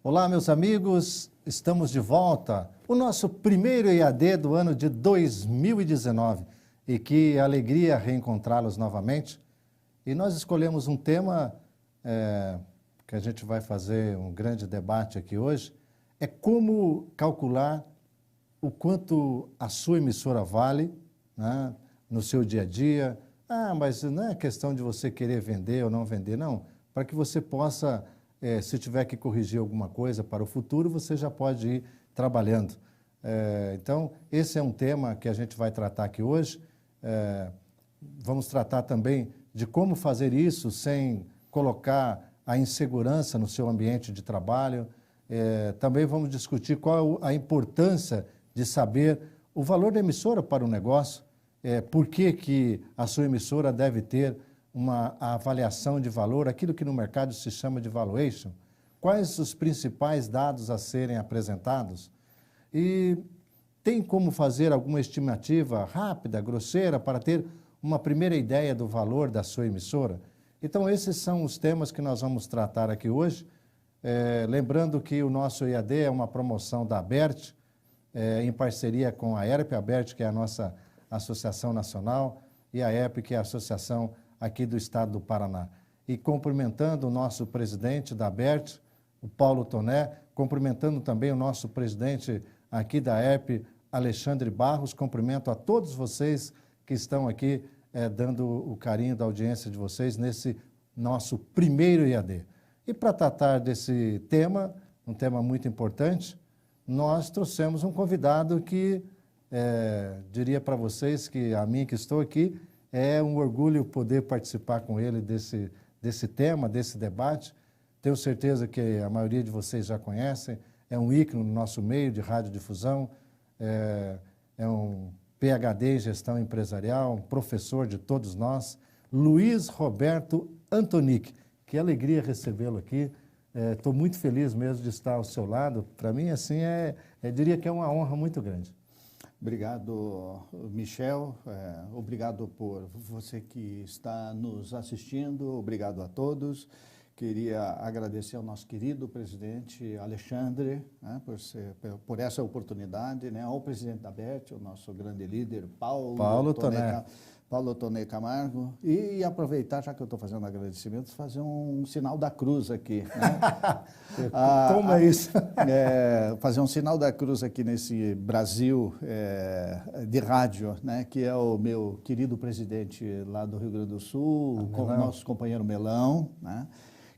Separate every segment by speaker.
Speaker 1: Olá, meus amigos, estamos de volta. O nosso primeiro EAD do ano de 2019 e que alegria reencontrá-los novamente. E nós escolhemos um tema que a gente vai fazer um grande debate aqui hoje, é como calcular o quanto a sua emissora vale, né, no seu dia a dia. Mas não é questão de você querer vender ou não vender, não. Para que você possa, se tiver que corrigir alguma coisa para o futuro, você já pode ir trabalhando. Então, esse é um tema que a gente vai tratar aqui hoje. Vamos tratar também de como fazer isso sem colocar a insegurança no seu ambiente de trabalho. Também vamos discutir qual a importância de saber o valor da emissora para o negócio, por que a sua emissora deve ter uma avaliação de valor, aquilo que no mercado se chama de valuation, quais os principais dados a serem apresentados e tem como fazer alguma estimativa rápida, grosseira, para ter uma primeira ideia do valor da sua emissora. Então, esses são os temas que nós vamos tratar aqui hoje. Lembrando que o nosso EAD é uma promoção da ABERT, em parceria com a ERP, a ABERT, que é a nossa associação nacional, e a ERP, que é a associação aqui do estado do Paraná. E cumprimentando o nosso presidente da ABERT, o Paulo Toné, cumprimentando também o nosso presidente aqui da ERP, Alexandre Barros, cumprimento a todos vocês que estão aqui dando o carinho da audiência de vocês nesse nosso primeiro EAD. E para tratar desse tema, um tema muito importante, nós trouxemos um convidado que diria para vocês que a mim que estou aqui, é um orgulho poder participar com ele desse tema, desse debate. Tenho certeza que a maioria de vocês já conhecem, é um ícone no nosso meio de radiodifusão, é um PhD em gestão empresarial, um professor de todos nós, Luiz Roberto Antonic. Que alegria recebê-lo aqui. Estou muito feliz mesmo de estar ao seu lado. Para mim, assim, diria que é uma honra muito grande.
Speaker 2: Obrigado, Michel. Obrigado por você que está nos assistindo. Obrigado a todos. Queria agradecer ao nosso querido presidente Alexandre, né, por essa oportunidade, né, ao presidente da ABERT, o nosso grande líder, Paulo Toné Camargo, e aproveitar, já que eu estou fazendo agradecimentos, fazer um sinal da cruz aqui. Né?
Speaker 1: Toma isso.
Speaker 2: Fazer um sinal da cruz aqui nesse Brasil de rádio, né? Que é o meu querido presidente lá do Rio Grande do Sul, o nosso companheiro Melão, né?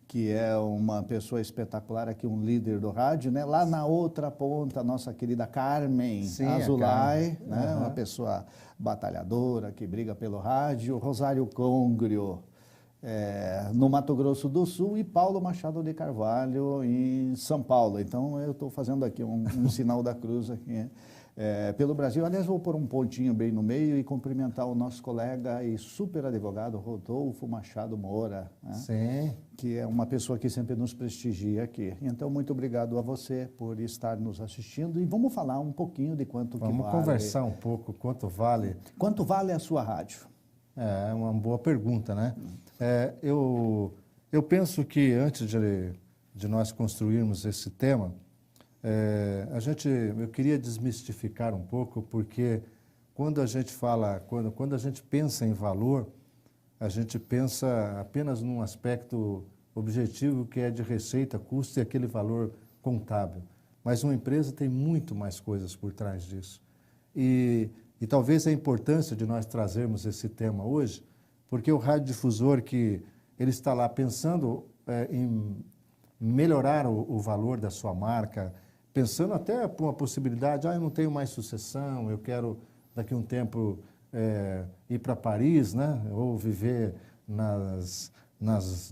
Speaker 2: Que é uma pessoa espetacular aqui, um líder do rádio, né? Lá na outra ponta, a nossa querida Carmen Azulay, né? Uma pessoa batalhadora que briga pelo rádio, Rosário Congrio, no Mato Grosso do Sul, e Paulo Machado de Carvalho, em São Paulo. Então, eu estou fazendo aqui um sinal da cruz aqui, pelo Brasil. Aliás, vou pôr um pontinho bem no meio e cumprimentar o nosso colega e super advogado, Rodolfo Machado Moura, né?
Speaker 1: Sim.
Speaker 2: Que é uma pessoa que sempre nos prestigia aqui. Então, muito obrigado a você por estar nos assistindo e vamos falar um pouquinho de quanto que vale.
Speaker 1: Vamos conversar um pouco, quanto vale.
Speaker 2: Quanto vale a sua rádio?
Speaker 1: É uma boa pergunta, né? Eu penso que antes de nós construirmos esse tema, eu queria desmistificar um pouco, porque quando a gente fala, quando a gente pensa em valor, a gente pensa apenas num aspecto objetivo que é de receita, custo e aquele valor contábil. Mas uma empresa tem muito mais coisas por trás disso. E talvez a importância de nós trazermos esse tema hoje, porque o radiodifusor que ele está lá pensando em melhorar o valor da sua marca, pensando até por uma possibilidade, eu não tenho mais sucessão, eu quero daqui a um tempo ir para Paris, né? Ou viver nas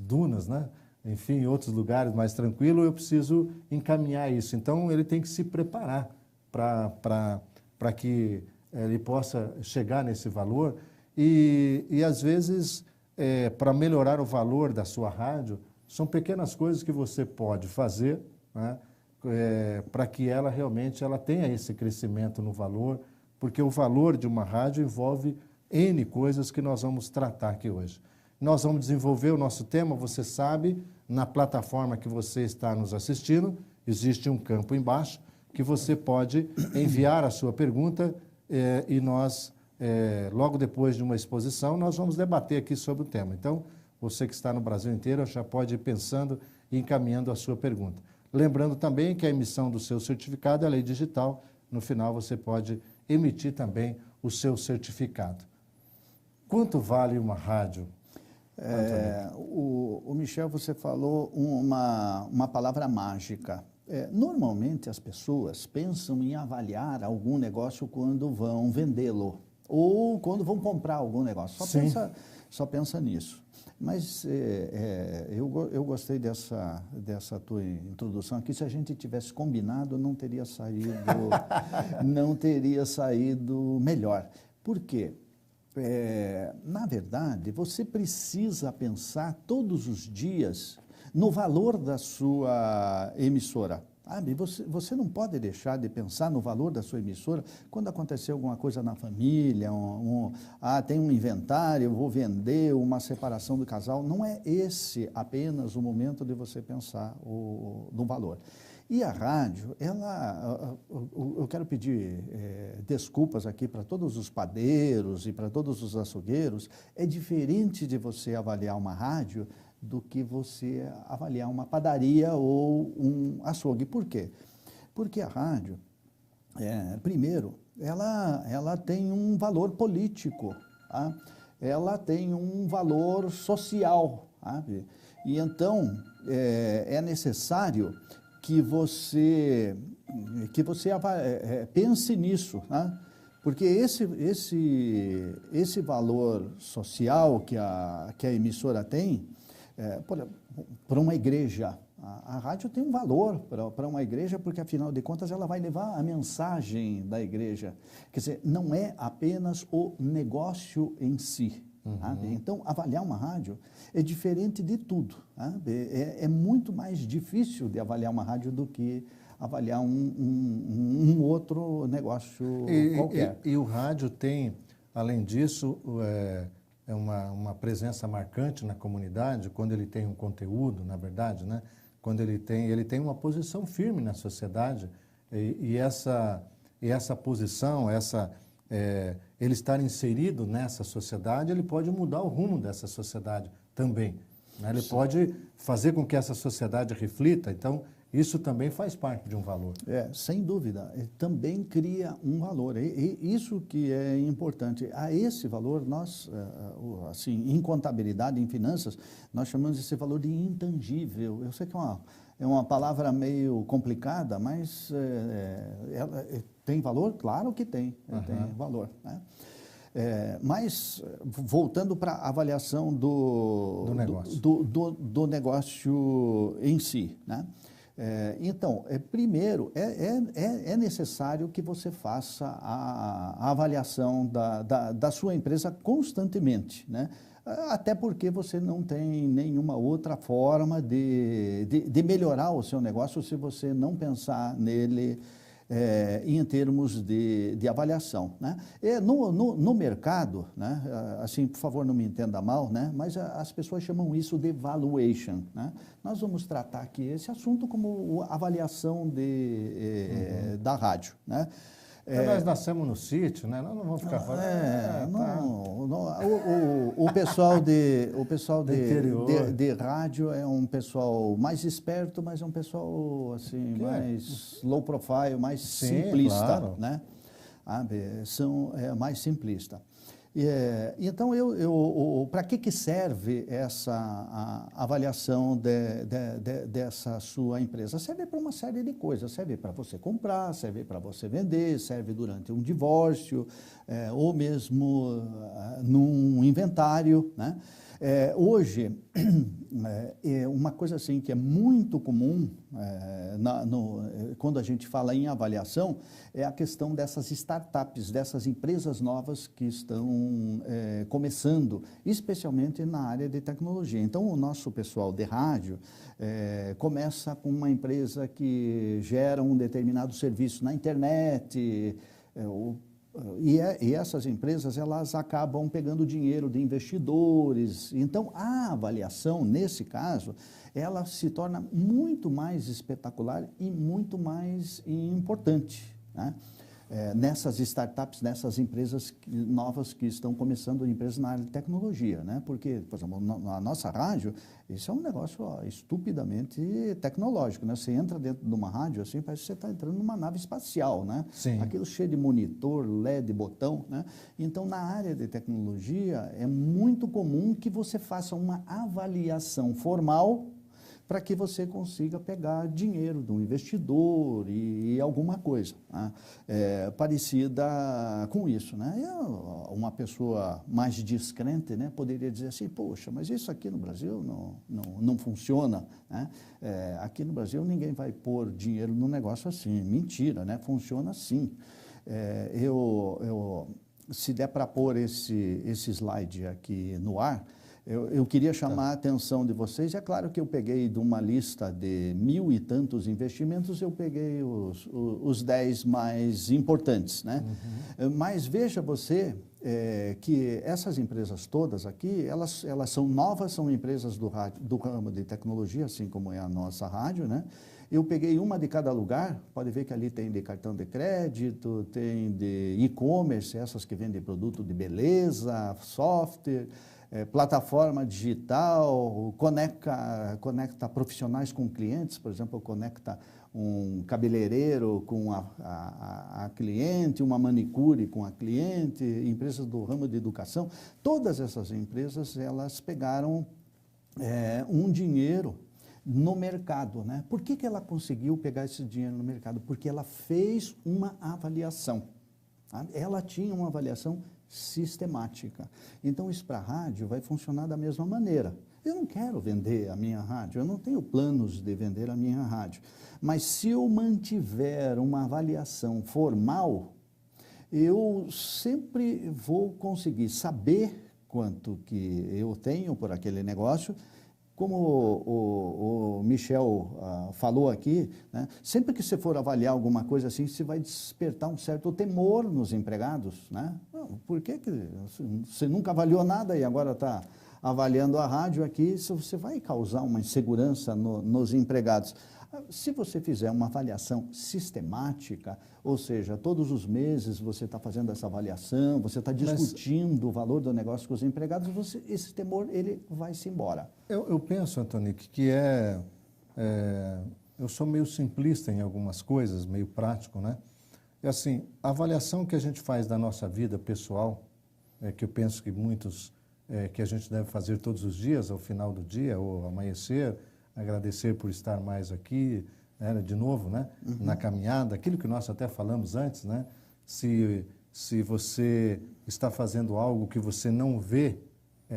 Speaker 1: dunas, né? Enfim, em outros lugares mais tranquilos, eu preciso encaminhar isso. Então, ele tem que se preparar para que ele possa chegar nesse valor e às vezes, para melhorar o valor da sua rádio, são pequenas coisas que você pode fazer, né? Para que ela realmente tenha esse crescimento no valor, porque o valor de uma rádio envolve N coisas que nós vamos tratar aqui hoje. Nós vamos desenvolver o nosso tema, você sabe, na plataforma que você está nos assistindo, existe um campo embaixo que você pode enviar a sua pergunta e nós, logo depois de uma exposição, nós vamos debater aqui sobre o tema. Então, você que está no Brasil inteiro já pode ir pensando e encaminhando a sua pergunta. Lembrando também que a emissão do seu certificado é lei digital. No final, você pode emitir também o seu certificado. Quanto vale uma rádio?
Speaker 2: O Michel, você falou uma palavra mágica. Normalmente as pessoas pensam em avaliar algum negócio quando vão vendê-lo ou quando vão comprar algum negócio. Só pensa nisso. Mas eu gostei dessa tua introdução aqui. Se a gente tivesse combinado, não teria saído melhor. Por quê? Na verdade, você precisa pensar todos os dias no valor da sua emissora. Sabe? Você não pode deixar de pensar no valor da sua emissora quando acontecer alguma coisa na família, tem um inventário, eu vou vender, uma separação do casal. Não é esse apenas o momento de você pensar no valor. E a rádio, eu quero pedir desculpas aqui para todos os padeiros e para todos os açougueiros, é diferente de você avaliar uma rádio do que você avaliar uma padaria ou um açougue. Por quê? Porque a rádio, primeiro, ela tem um valor político, tá? Ela tem um valor social, sabe? E então é necessário que você pense nisso, né? Porque esse valor social que a emissora tem, para uma igreja, a rádio tem um valor para uma igreja, porque afinal de contas ela vai levar a mensagem da igreja. Quer dizer, não é apenas o negócio em si. Então, avaliar uma rádio é diferente de tudo. É muito mais difícil de avaliar uma rádio do que avaliar um outro negócio qualquer.
Speaker 1: E o rádio tem, além disso, uma presença marcante na comunidade, quando ele tem um conteúdo, na verdade, né? Quando ele tem uma posição firme na sociedade, e essa posição, ele estar inserido nessa sociedade, ele pode mudar o rumo dessa sociedade também, né? Ele pode fazer com que essa sociedade reflita. Então, isso também faz parte de um valor.
Speaker 2: Sem dúvida. Também cria um valor. E isso que é importante. A esse valor, nós, assim, em contabilidade, em finanças, nós chamamos esse valor de intangível. Eu sei que é uma palavra meio complicada, mas ela tem valor? Claro que tem. Tem valor, né? Mas, voltando para a avaliação do negócio em si, né? Então, primeiro, é necessário que você faça a avaliação da sua empresa constantemente, né? Até porque você não tem nenhuma outra forma de melhorar o seu negócio se você não pensar nele em termos de avaliação, né? No mercado, né? Assim, por favor, não me entenda mal, né? Mas as pessoas chamam isso de valuation, né? Nós vamos tratar aqui esse assunto como avaliação da rádio, né?
Speaker 1: Nós nascemos no sítio, né? Nós não vamos ficar falando.
Speaker 2: O pessoal de rádio é um pessoal mais esperto, mas é um pessoal assim, mais low profile, mais simplista, claro, né? São mais simplista. Então, para que serve essa avaliação dessa sua empresa? Serve para uma série de coisas. Serve para você comprar, serve para você vender, serve durante um divórcio, ou mesmo num inventário, né? Hoje, uma coisa assim que é muito comum quando a gente fala em avaliação é a questão dessas startups, dessas empresas novas que estão começando, especialmente na área de tecnologia. Então, o nosso pessoal de rádio começa com uma empresa que gera um determinado serviço na internet, E essas empresas, elas acabam pegando dinheiro de investidores. Então, a avaliação, nesse caso, ela se torna muito mais espetacular e muito mais importante, né? Nessas startups, nessas empresas novas que estão começando, empresas na área de tecnologia, né? Porque, por exemplo, na nossa rádio, isso é um negócio estupidamente tecnológico, né? Você entra dentro de uma rádio, assim, parece que você está entrando numa nave espacial, né?
Speaker 1: Sim.
Speaker 2: Aquilo cheio de monitor, LED, botão, né? Então, na área de tecnologia, é muito comum que você faça uma avaliação formal para que você consiga pegar dinheiro de um investidor e alguma coisa, né? Parecida com isso, né? Uma pessoa mais descrente, né, poderia dizer assim, poxa, mas isso aqui no Brasil não funciona, né? Aqui no Brasil ninguém vai pôr dinheiro num negócio assim. Mentira, né? Funciona sim. Se der para pôr esse slide aqui no ar, eu queria chamar a atenção de vocês. É claro que eu peguei de uma lista de 1.000 e tantos investimentos, eu peguei os 10 mais importantes, né? Uhum. Mas veja você que essas empresas todas aqui, elas são novas, são empresas do ramo de tecnologia, assim como é a nossa rádio, né? Eu peguei uma de cada lugar, pode ver que ali tem de cartão de crédito, tem de e-commerce, essas que vendem produto de beleza, software, plataforma digital, conecta profissionais com clientes, por exemplo, conecta um cabeleireiro com a cliente, uma manicure com a cliente, empresas do ramo de educação. Todas essas empresas, elas pegaram um dinheiro no mercado, né? Por que ela conseguiu pegar esse dinheiro no mercado? Porque ela fez uma avaliação, tá? Ela tinha uma avaliação sistemática. Então, isso para a rádio vai funcionar da mesma maneira. Eu não quero vender a minha rádio, eu não tenho planos de vender a minha rádio. Mas se eu mantiver uma avaliação formal, eu sempre vou conseguir saber quanto que eu tenho por aquele negócio. Como o Michel falou aqui, né? Sempre que você for avaliar alguma coisa assim, você vai despertar um certo temor nos empregados, né? Por que você nunca avaliou nada e agora está avaliando a rádio aqui? Você vai causar uma insegurança nos empregados. Se você fizer uma avaliação sistemática, ou seja, todos os meses você está fazendo essa avaliação, você está discutindo o valor do negócio com os empregados, esse temor ele vai-se embora.
Speaker 1: Eu penso, Antonic, que eu sou meio simplista em algumas coisas, meio prático, né? É assim, a avaliação que a gente faz da nossa vida pessoal, que eu penso que que a gente deve fazer todos os dias, ao final do dia, ou ao amanhecer, agradecer por estar mais aqui, né, de novo, né, na caminhada, aquilo que nós até falamos antes, né? Se você está fazendo algo que você não vê,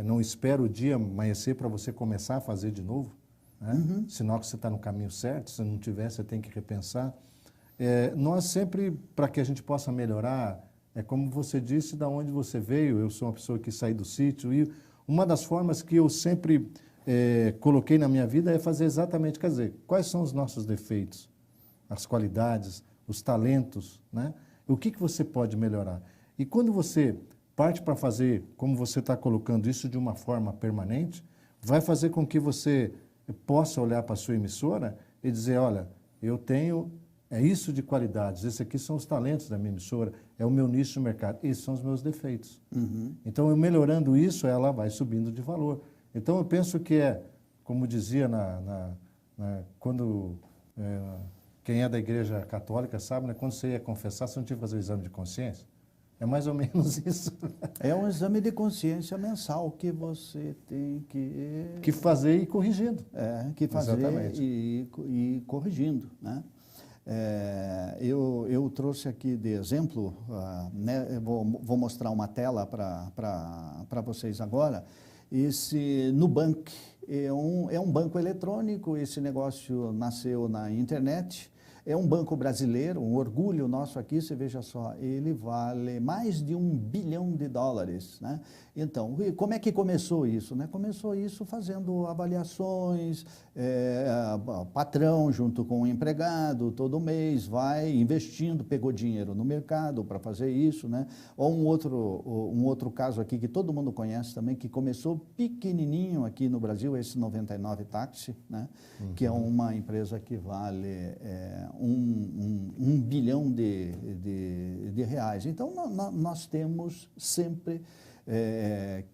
Speaker 1: não espera o dia amanhecer para você começar a fazer de novo, né? Sinal que você está no caminho certo. Se não tiver, você tem que repensar. Nós sempre, para que a gente possa melhorar, como você disse, da onde você veio. Eu sou uma pessoa que saí do sítio e uma das formas que eu sempre coloquei na minha vida é fazer exatamente, quer dizer, quais são os nossos defeitos, as qualidades, os talentos, né? O que você pode melhorar? E quando você parte para fazer, como você está colocando isso de uma forma permanente, vai fazer com que você possa olhar para a sua emissora e dizer, olha, eu tenho isso de qualidades, esses aqui são os talentos da minha emissora, é o meu nicho de mercado, esses são os meus defeitos. Então, eu melhorando isso, ela vai subindo de valor. Então, eu penso que como dizia quando quem é da igreja católica sabe, né, quando você ia confessar, você não tinha que fazer o exame de consciência. É mais ou menos isso.
Speaker 2: É um exame de consciência mensal que você tem
Speaker 1: que fazer e ir corrigindo.
Speaker 2: Que fazer e corrigindo, né? Eu trouxe aqui de exemplo, né, eu vou mostrar uma tela para vocês agora. Esse Nubank é um banco eletrônico, esse negócio nasceu na internet. É um banco brasileiro, um orgulho nosso aqui, você veja só, ele vale mais de $1 bilhão, né? Então, como é que começou isso, né? Começou isso fazendo avaliações, patrão junto com o empregado, todo mês vai investindo, pegou dinheiro no mercado para fazer isso, né? Ou um outro caso aqui que todo mundo conhece também, que começou pequenininho aqui no Brasil, esse 99 Táxi, né? Que é uma empresa que vale $1 bilhão de reais. Então, nós temos sempre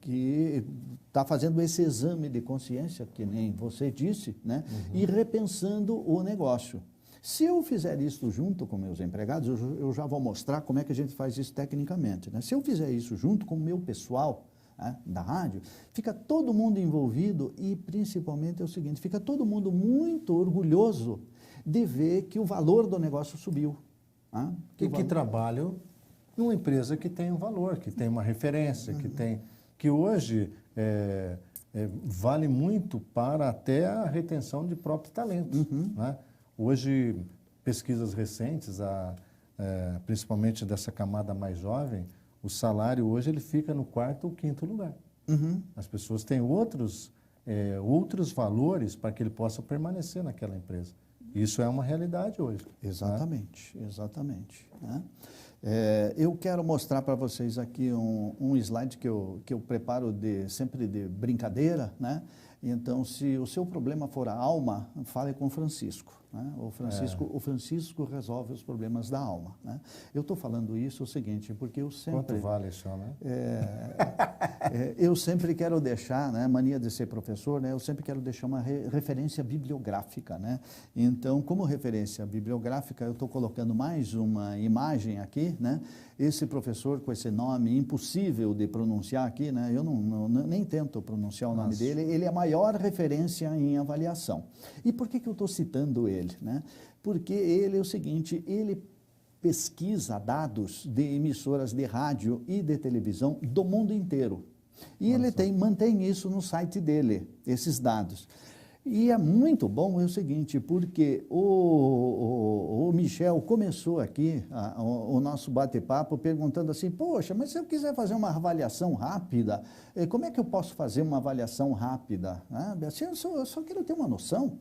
Speaker 2: que está fazendo esse exame de consciência, que nem você disse, né? E repensando o negócio. Se eu fizer isso junto com meus empregados, eu já vou mostrar como é que a gente faz isso tecnicamente, né? Se eu fizer isso junto com o meu pessoal, né, da rádio, fica todo mundo envolvido e, principalmente, é o seguinte, fica todo mundo muito orgulhoso de ver que o valor do negócio subiu. Né?
Speaker 1: Que trabalham numa empresa que tem um valor, que tem uma referência, que hoje vale muito para até a retenção de próprios talentos. Né? Hoje, pesquisas recentes, principalmente dessa camada mais jovem, o salário hoje ele fica no 4º ou 5º lugar. As pessoas têm outros valores para que ele possa permanecer naquela empresa. Isso é uma realidade hoje.
Speaker 2: Exatamente, né? Exatamente. Né? Eu quero mostrar para vocês aqui um slide que eu preparo sempre de brincadeira, né? Então, se o seu problema for a alma, fale com o Francisco. Né? O Francisco resolve os problemas da alma. Né? Eu estou falando isso o seguinte, porque eu sempre...
Speaker 1: Quanto vale isso, né?
Speaker 2: Eu sempre quero deixar, né, mania de ser professor, né, eu sempre quero deixar uma referência bibliográfica. Né? Então, como referência bibliográfica, eu estou colocando mais uma imagem aqui, né? Esse professor com esse nome impossível de pronunciar aqui, né? Eu nem tento pronunciar o nome dele, ele é a maior referência em avaliação. E por que eu estou citando ele? Né? Porque ele é o seguinte, ele pesquisa dados de emissoras de rádio e de televisão do mundo inteiro. E ele mantém isso no site dele, esses dados. E é muito bom, é o seguinte, porque o Michel começou aqui o nosso bate-papo perguntando assim, poxa, mas se eu quiser fazer uma avaliação rápida, como é que eu posso fazer uma avaliação rápida? Assim, eu só quero ter uma noção.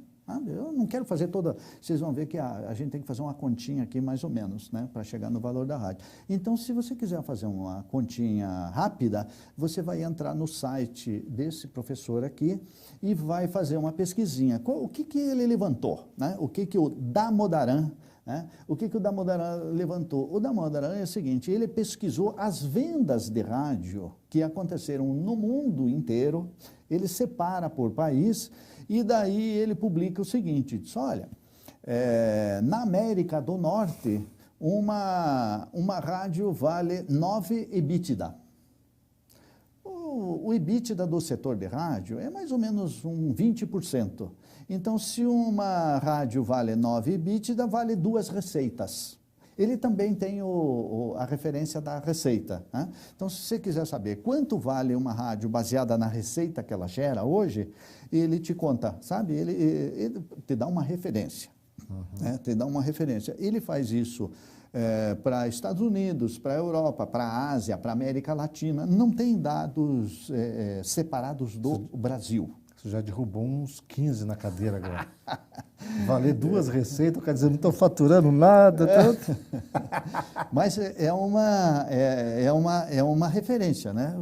Speaker 2: Eu não quero fazer toda... Vocês vão ver que a gente tem que fazer uma continha aqui, mais ou menos, né, para chegar no valor da rádio. Então, se você quiser fazer uma continha rápida, você vai entrar no site desse professor aqui e vai fazer uma pesquisinha. O que ele levantou? Né? O que o Damodaran... Né? O que o Damodaran levantou? O Damodaran é o seguinte, ele pesquisou as vendas de rádio que aconteceram no mundo inteiro, ele separa por país e daí ele publica o seguinte, diz, olha, na América do Norte, uma rádio vale 9 EBITDA. O EBITDA do setor de rádio é mais ou menos um 20%. Então, se uma rádio vale 9 EBITDA, vale 2 receitas. Ele também tem a referência da receita. Né? Então, se você quiser saber quanto vale uma rádio baseada na receita que ela gera hoje, ele te conta, sabe? Ele te dá uma referência. Né? Te dá uma referência. Ele faz isso para Estados Unidos, para a Europa, para a Ásia, para a América Latina. Não tem dados separados do Brasil.
Speaker 1: Você já derrubou uns 15 na cadeira agora. Valer 2 receitas, quer dizer, não estou faturando nada. Tanto.
Speaker 2: Mas é uma referência, né?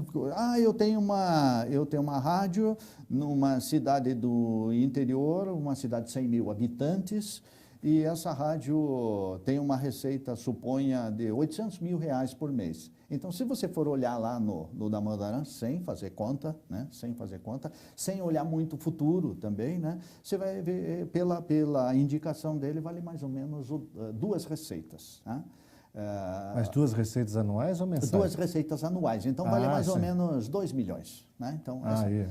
Speaker 2: Eu tenho uma rádio numa cidade do interior, uma cidade de 100 mil habitantes, e essa rádio tem uma receita, suponha, de R$800 mil por mês. Então, se você for olhar lá no Damodaran, sem fazer conta, né? Sem olhar muito o futuro também, né? Você vai ver, pela indicação dele, vale mais ou menos 2 receitas. Né?
Speaker 1: Mas 2 receitas anuais ou mensais?
Speaker 2: 2 receitas anuais, então vale mais ou menos 2 milhões. Né? Então,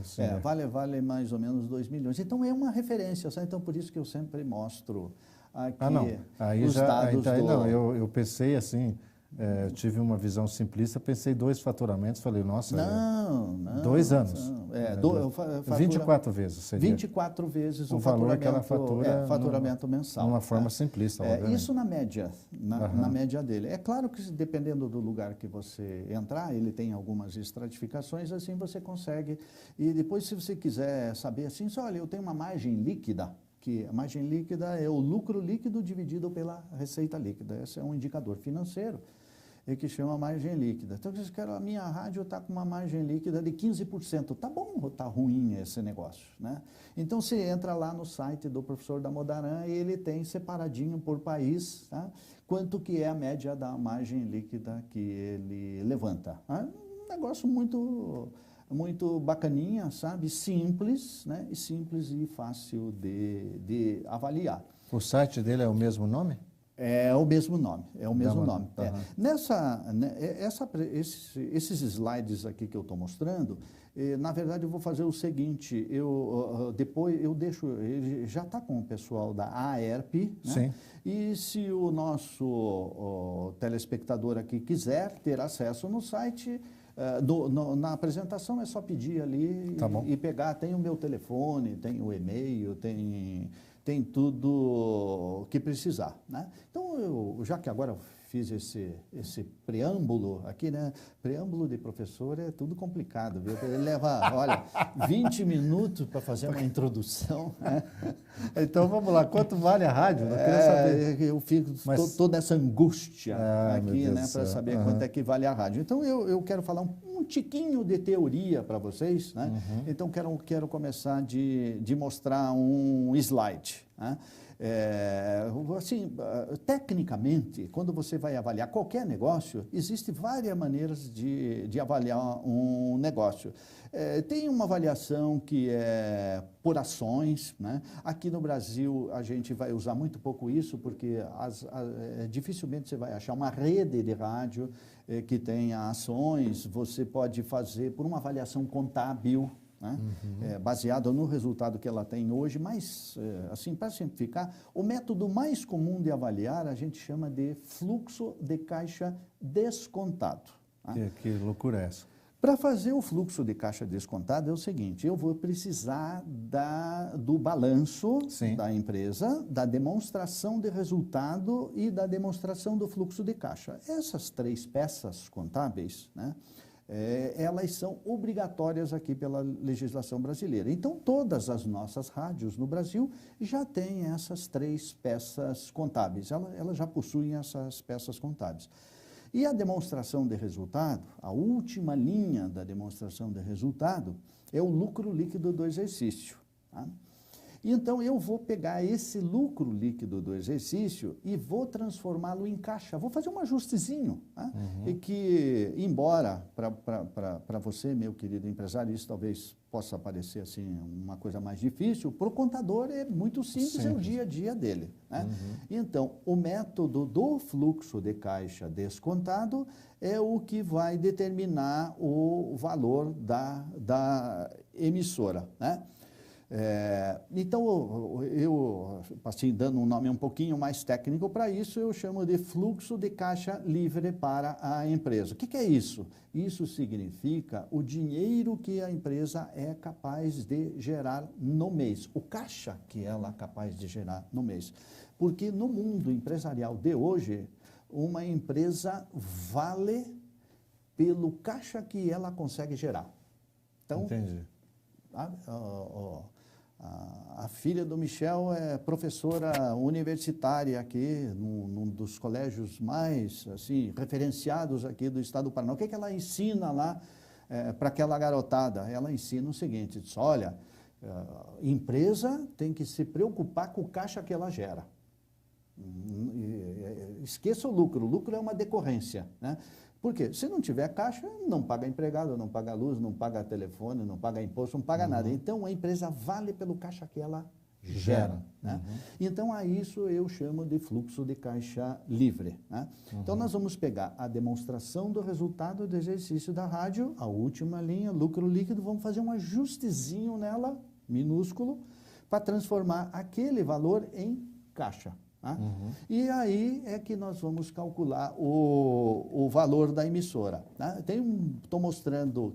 Speaker 1: isso.
Speaker 2: Vale mais ou menos 2 milhões. Então, é uma referência, sabe? Então, por isso que eu sempre mostro aqui
Speaker 1: não. Aí
Speaker 2: os dados
Speaker 1: eu pensei assim, Eu tive uma visão simplista, pensei 2 faturamentos, falei, nossa,
Speaker 2: Não.
Speaker 1: 2 anos.
Speaker 2: Não.
Speaker 1: 24 vezes seria.
Speaker 2: 24 vezes o
Speaker 1: valor que ela
Speaker 2: faturamento mensal.
Speaker 1: Numa forma simplista, obviamente.
Speaker 2: Isso na média, na média dele. É claro que dependendo do lugar que você entrar, ele tem algumas estratificações, assim você consegue. E depois, se você quiser saber assim, olha, eu tenho uma margem líquida, que a margem líquida é o lucro líquido dividido pela receita líquida. Esse é um indicador financeiro que chama margem líquida. Então, a minha rádio está com uma margem líquida de 15%. Está bom ou está ruim esse negócio? Né? Então, você entra lá no site do professor Damodaran e ele tem separadinho por país, tá? Quanto que é a média da margem líquida que ele levanta. Tá? Um negócio muito bacaninha, sabe? Simples, né? Simples e fácil de avaliar.
Speaker 1: O site dele é o mesmo nome?
Speaker 2: É o mesmo nome, Esses slides aqui que eu estou mostrando, na verdade eu vou fazer o seguinte, depois eu deixo, ele já está com o pessoal da AERP, né?
Speaker 1: Sim.
Speaker 2: E se o nosso telespectador aqui quiser ter acesso no site, na apresentação é só pedir ali e pegar, tem o meu telefone, tem o e-mail, tem tudo que precisar, né? Então, já que agora eu fiz esse preâmbulo aqui, né? Preâmbulo de professor é tudo complicado, viu? Ele leva, olha, 20 minutos para fazer uma introdução. Né?
Speaker 1: Então, vamos lá. Quanto vale a rádio? Eu queria saber.
Speaker 2: Eu fico toda essa angústia aqui, né? Para saber quanto é que vale a rádio. Então, eu quero falar um tiquinho de teoria para vocês, né? Então, quero começar de mostrar um slide, né? Tecnicamente, quando você vai avaliar qualquer negócio, existem várias maneiras de avaliar um negócio. Tem uma avaliação que é por ações, né? Aqui no Brasil a gente vai usar muito pouco isso, porque dificilmente você vai achar uma rede de rádio que tenha ações. Você pode fazer por uma avaliação contábil, né? Baseada no resultado que ela tem hoje, mas, assim, para simplificar, o método mais comum de avaliar a gente chama de fluxo de caixa descontado. Né?
Speaker 1: Que loucura é essa?
Speaker 2: Para fazer o fluxo de caixa descontado é o seguinte, eu vou precisar do balanço da empresa, da demonstração de resultado e da demonstração do fluxo de caixa. Essas 3 peças contábeis, né? Elas são obrigatórias aqui pela legislação brasileira. Então, todas as nossas rádios no Brasil já têm essas 3 peças contábeis, elas já possuem essas peças contábeis. E a demonstração de resultado, a última linha da demonstração de resultado, é o lucro líquido do exercício. Tá? Então, eu vou pegar esse lucro líquido do exercício e vou transformá-lo em caixa. Vou fazer um ajustezinho. Tá? E que, embora para você, meu querido empresário, isso talvez possa parecer assim, uma coisa mais difícil, para o contador é muito simples, é o dia a dia dele. Né? Então, o método do fluxo de caixa descontado é o que vai determinar o valor da emissora. Né? Então, eu, assim, dando um nome um pouquinho mais técnico para isso, eu chamo de fluxo de caixa livre para a empresa. O que é isso? Isso significa o dinheiro que a empresa é capaz de gerar no mês, o caixa que ela é capaz de gerar no mês. Porque no mundo empresarial de hoje, uma empresa vale pelo caixa que ela consegue gerar. Então,
Speaker 1: entendi.
Speaker 2: A filha do Michel é professora universitária aqui, num dos colégios mais assim, referenciados aqui do estado do Paraná. O que ela ensina lá para aquela garotada? Ela ensina o seguinte, diz, olha, empresa tem que se preocupar com o caixa que ela gera. Esqueça o lucro é uma decorrência, né? Por quê? Se não tiver caixa, não paga empregado, não paga luz, não paga telefone, não paga imposto, não paga nada. Então, a empresa vale pelo caixa que ela gera. Né? Então, a isso eu chamo de fluxo de caixa livre. Né? Então, nós vamos pegar a demonstração do resultado do exercício da rádio, a última linha, lucro líquido, vamos fazer um ajustezinho nela, minúsculo, para transformar aquele valor em caixa. Tá? E aí é que nós vamos calcular o valor da emissora. Tá?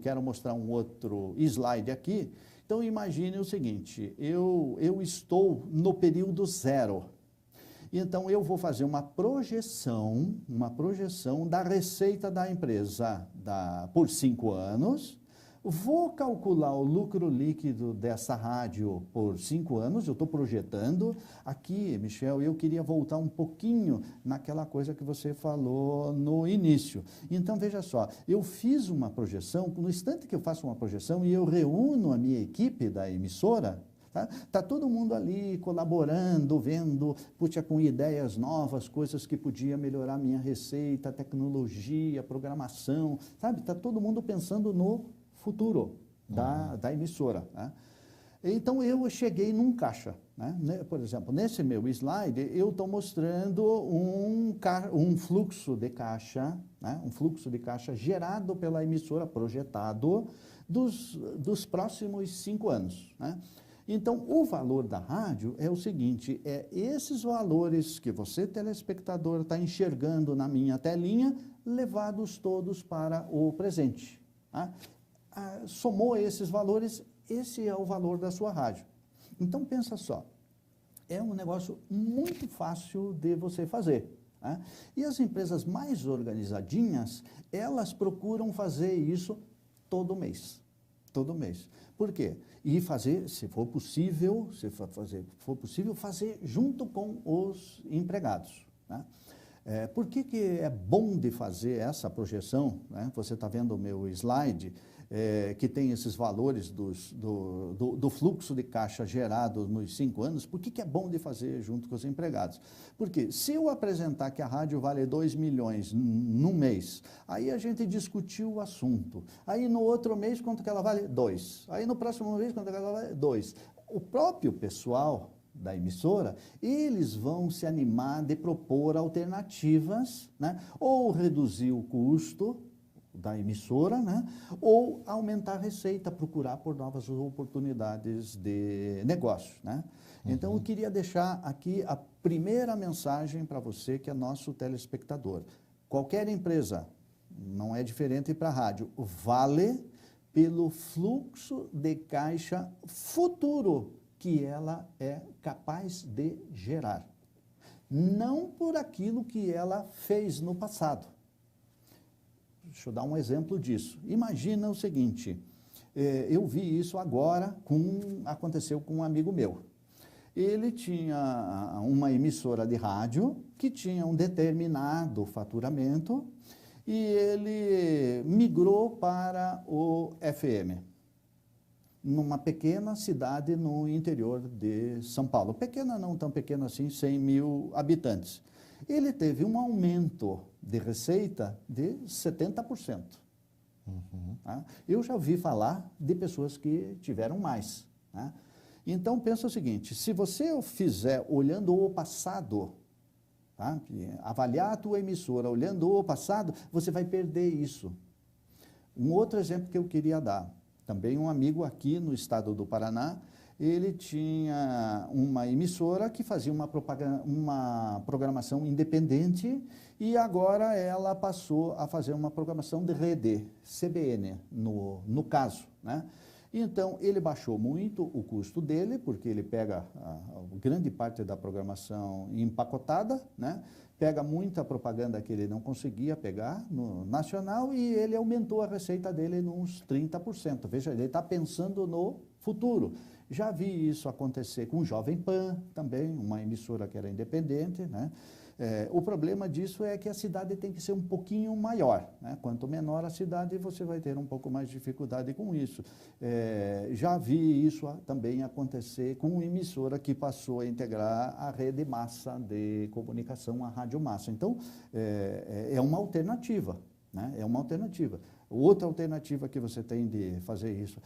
Speaker 2: Quero mostrar um outro slide aqui. Então, imagine o seguinte, eu estou no período 0. Então, eu vou fazer uma projeção da receita da empresa por 5 anos, vou calcular o lucro líquido dessa rádio por 5 anos, eu estou projetando. Aqui, Michel, eu queria voltar um pouquinho naquela coisa que você falou no início. Então, veja só, eu fiz uma projeção, no instante que eu faço uma projeção e eu reúno a minha equipe da emissora, tá todo mundo ali colaborando, vendo, com ideias novas, coisas que podia melhorar a minha receita, tecnologia, programação, sabe? Está todo mundo pensando no futuro da emissora. Né? Então, eu cheguei num caixa. Né? Por exemplo, nesse meu slide, eu estou mostrando um fluxo de caixa, né? Um fluxo de caixa gerado pela emissora, projetado, dos próximos 5 anos. Né? Então, o valor da rádio é o seguinte, esses valores que você, telespectador, está enxergando na minha telinha, levados todos para o presente. Tá? Somou esses valores, esse é o valor da sua rádio. Então, pensa só, é um negócio muito fácil de você fazer. Tá? E as empresas mais organizadinhas, elas procuram fazer isso todo mês. Todo mês. Por quê? E fazer, se for possível, fazer junto com os empregados. Né? Por que é bom de fazer essa projeção? Né? Você está vendo o meu slide, que tem esses valores do fluxo de caixa gerado nos 5 anos. Por que é bom de fazer junto com os empregados? Porque se eu apresentar que a rádio vale 2 milhões no mês, aí a gente discutiu o assunto. Aí no outro mês, quanto que ela vale? 2. Aí no próximo mês, quanto que ela vale? 2. O próprio pessoal da emissora, eles vão se animar de propor alternativas, né? Ou reduzir o custo da emissora, né? Ou aumentar a receita, procurar por novas oportunidades de negócio. Né? Então, eu queria deixar aqui a primeira mensagem para você, que é nosso telespectador. Qualquer empresa, não é diferente para a rádio, vale pelo fluxo de caixa futuro que ela é capaz de gerar, não por aquilo que ela fez no passado. Deixa eu dar um exemplo disso. Imagina o seguinte, eu vi isso agora, aconteceu com um amigo meu. Ele tinha uma emissora de rádio que tinha um determinado faturamento e ele migrou para o FM, numa pequena cidade no interior de São Paulo. Pequena, não tão pequena assim, 100 mil habitantes. Ele teve um aumento de receita de 70%. Tá? Eu já ouvi falar de pessoas que tiveram mais. Tá? Então, pensa o seguinte, se você fizer olhando o passado, tá? Avaliar a tua emissora olhando o passado, você vai perder isso. Um outro exemplo que eu queria dar, também um amigo aqui no estado do Paraná, ele tinha uma emissora que fazia uma programação independente e agora ela passou a fazer uma programação de rede, CBN, no caso. Né? Então, ele baixou muito o custo dele, porque ele pega grande parte da programação empacotada, né? Pega muita propaganda que ele não conseguia pegar no nacional e ele aumentou a receita dele uns 30%. Veja, ele está pensando no futuro. Já vi isso acontecer com o Jovem Pan também, uma emissora que era independente. Né? O problema disso é que a cidade tem que ser um pouquinho maior. Né? Quanto menor a cidade, você vai ter um pouco mais de dificuldade com isso. Já vi isso também acontecer com uma emissora que passou a integrar a rede massa de comunicação, a rádio massa. Então, é uma alternativa. Né? É uma alternativa. Outra alternativa que você tem de fazer isso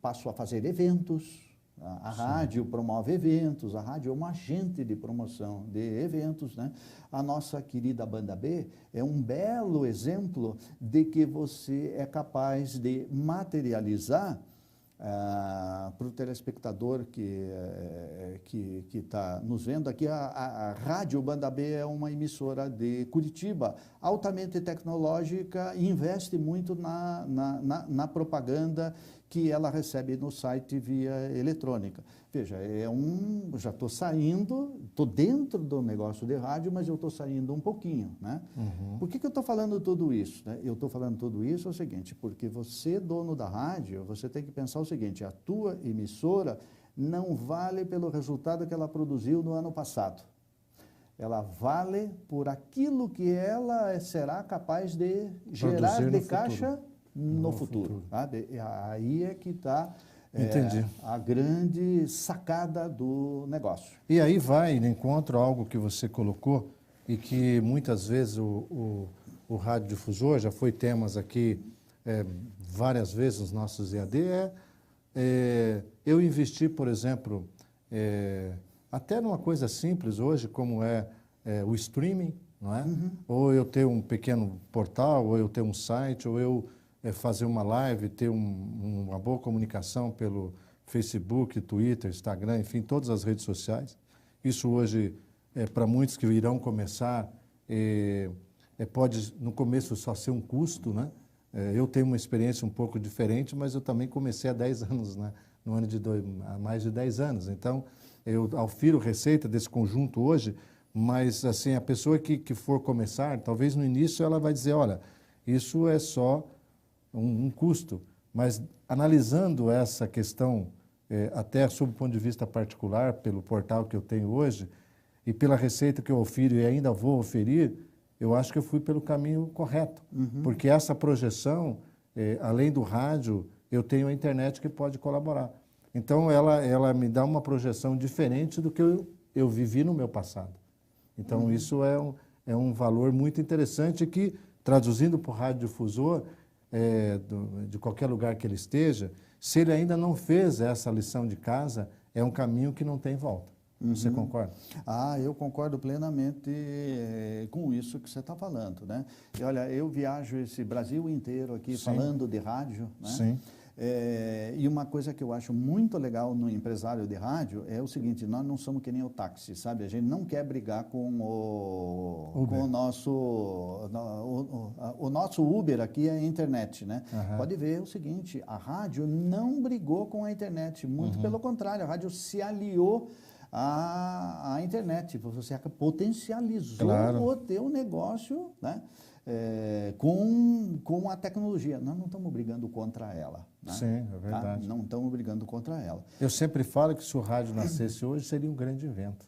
Speaker 2: passo a fazer eventos. A rádio promove eventos, a rádio é um agente de promoção de eventos. Né? A nossa querida Banda B é um belo exemplo de que você é capaz de materializar Para o telespectador que está nos vendo aqui, a Rádio Banda B é uma emissora de Curitiba, altamente tecnológica, e investe muito na propaganda que ela recebe no site via eletrônica. Veja, já estou saindo, estou dentro do negócio de rádio, mas eu estou saindo um pouquinho, né?
Speaker 1: Uhum.
Speaker 2: Por que eu estou falando tudo isso, né? Eu estou falando tudo isso é o seguinte, porque você, dono da rádio, você tem que pensar o seguinte, a tua emissora não vale pelo resultado que ela produziu no ano passado. Ela vale por aquilo que ela será capaz de gerar de caixa no futuro. Sabe? Aí é que está a grande sacada do negócio.
Speaker 1: E aí vai de encontro a algo que você colocou e que muitas vezes o radiodifusor, já foi temas aqui várias vezes nos nossos EAD, eu investi, por exemplo, até numa coisa simples hoje, como o streaming, não é? Uhum. Ou eu ter um pequeno portal, ou eu ter um site, ou eu fazer uma live, ter uma boa comunicação pelo Facebook, Twitter, Instagram, enfim, todas as redes sociais. Isso hoje, para muitos que irão começar, pode no começo só ser um custo, né? Eu tenho uma experiência um pouco diferente, mas eu também comecei há 10 anos, né? Há mais de 10 anos. Então, eu aufiro receita desse conjunto hoje, mas assim, a pessoa que for começar, talvez no início ela vai dizer, olha, isso é só um custo, mas analisando essa questão, até sob o ponto de vista particular, pelo portal que eu tenho hoje, e pela receita que eu ofiro e ainda vou oferir, eu acho que eu fui pelo caminho correto. Uhum. Porque essa projeção, além do rádio, eu tenho a internet que pode colaborar. Então, ela me dá uma projeção diferente do que eu vivi no meu passado. Então, isso é um valor muito interessante que, traduzindo para o radiodifusor, de qualquer lugar que ele esteja, se ele ainda não fez essa lição de casa, é um caminho que não tem volta. Você concorda?
Speaker 2: Eu concordo plenamente com isso que você está falando, né? E olha, eu viajo esse Brasil inteiro aqui falando de rádio, né?
Speaker 1: Sim.
Speaker 2: E uma coisa que eu acho muito legal no empresário de rádio é o seguinte, nós não somos que nem o táxi, sabe? A gente não quer brigar com o nosso Uber aqui é a internet, né? Uhum. Pode ver o seguinte, a rádio não brigou com a internet, muito pelo contrário, a rádio se aliou à internet, você potencializou o teu negócio, né? Com a tecnologia. Nós não estamos brigando contra ela. Né?
Speaker 1: Sim, é verdade.
Speaker 2: Tá? Não estamos brigando contra ela.
Speaker 1: Eu sempre falo que se o rádio nascesse hoje, seria um grande evento.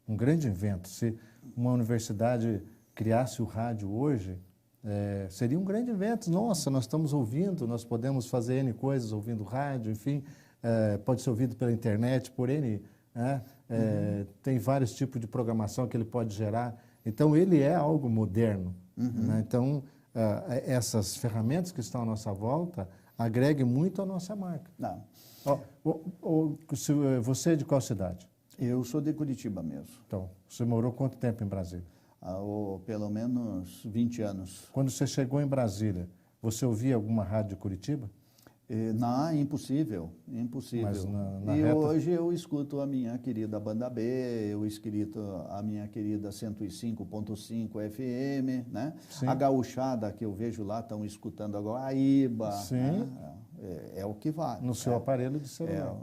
Speaker 1: Um grande evento. Se uma universidade criasse o rádio hoje, seria um grande evento. Nossa, nós estamos ouvindo, nós podemos fazer N coisas ouvindo rádio, enfim, pode ser ouvido pela internet, por N... tem vários tipos de programação que ele pode gerar. Então, ele é algo moderno. Né? Então, essas ferramentas que estão à nossa volta agreguem muito à nossa marca.
Speaker 2: Não.
Speaker 1: Você é de qual cidade?
Speaker 2: Eu sou de Curitiba mesmo.
Speaker 1: Então, você morou quanto tempo em Brasília?
Speaker 2: Pelo menos 20 anos.
Speaker 1: Quando você chegou em Brasília, você ouvia alguma rádio de Curitiba?
Speaker 2: Não, impossível, impossível.
Speaker 1: Mas
Speaker 2: hoje eu escuto a minha querida Banda B, eu escuto a minha querida 105.5 FM, né? Sim. A gauchada que eu vejo lá estão escutando agora, a Iba.
Speaker 1: Sim.
Speaker 2: Né? É o que vale.
Speaker 1: No seu aparelho de celular.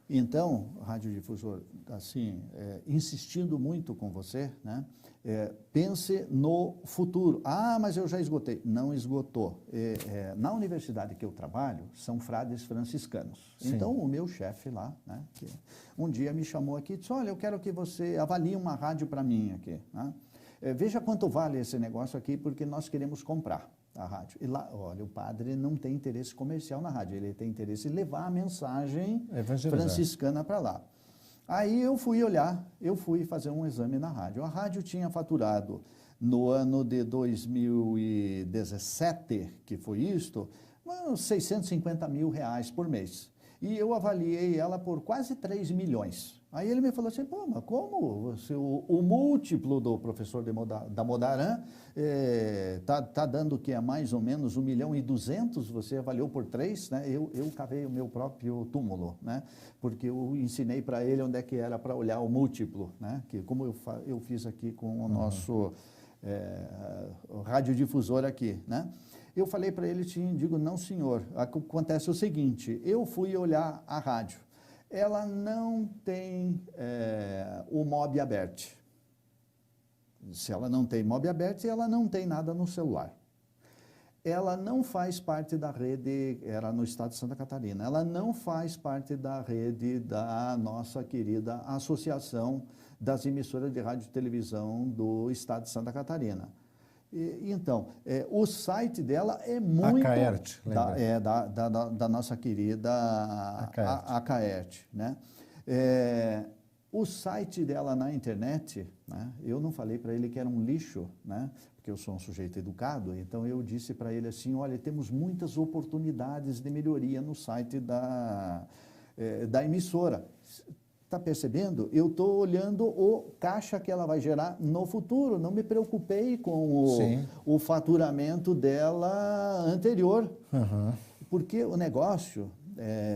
Speaker 2: Então, radiodifusor, assim, insistindo muito com você, né? Pense no futuro. Mas eu já esgotei. Não esgotou. Na universidade que eu trabalho, são frades franciscanos. Sim. Então, o meu chefe lá, né, que um dia me chamou aqui e disse, olha, eu quero que você avalie uma rádio para mim aqui. Né? Veja quanto vale esse negócio aqui, porque nós queremos comprar a rádio. E lá, olha, o padre não tem interesse comercial na rádio, ele tem interesse em levar a mensagem franciscana para lá. Aí eu fui olhar, eu fui fazer um exame na rádio. A rádio tinha faturado no ano de 2017, que foi isto, uns 650 mil reais por mês. E eu avaliei ela por quase 3 milhões. Aí ele me falou assim, pô, mas como você, o múltiplo do professor da Modaran tá dando que é mais ou menos 1.200.000, você avaliou por 3, né? Eu cavei o meu próprio túmulo, né? Porque eu ensinei para ele onde é que era para olhar o múltiplo, né? Que como eu fiz aqui com o nosso radiodifusor aqui, né? Eu falei para ele, sim, digo, não senhor, acontece o seguinte, eu fui olhar a rádio, ela não tem o MOB aberto. Se ela não tem MOB aberto, ela não tem nada no celular. Ela não faz parte da rede, era no estado de Santa Catarina, ela não faz parte da rede da nossa querida Associação das Emissoras de Rádio e Televisão do estado de Santa Catarina. Então, o site dela é muito...
Speaker 1: Acaerte,
Speaker 2: da nossa querida Acaerte, né? O site dela na internet, né? Eu não falei para ele que era um lixo, né? Porque eu sou um sujeito educado, então eu disse para ele assim, olha, temos muitas oportunidades de melhoria no site da emissora. Está percebendo? Eu estou olhando o caixa que ela vai gerar no futuro. Não me preocupei com o faturamento dela anterior.
Speaker 1: Uhum.
Speaker 2: Porque o negócio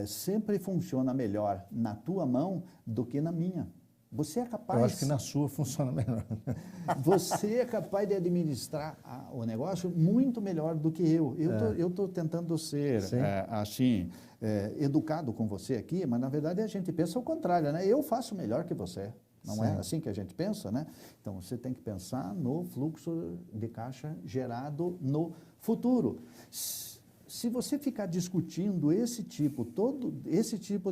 Speaker 2: sempre funciona melhor na tua mão do que na minha. Você é capaz...
Speaker 1: Eu acho que na sua funciona melhor.
Speaker 2: Você é capaz de administrar o negócio muito melhor do que eu. Eu estou tentando ser, assim, educado com você aqui, mas, na verdade, a gente pensa o contrário, né? Eu faço melhor que você. Não é assim que a gente pensa, né? Então, você tem que pensar no fluxo de caixa gerado no futuro. Se você ficar discutindo esse tipo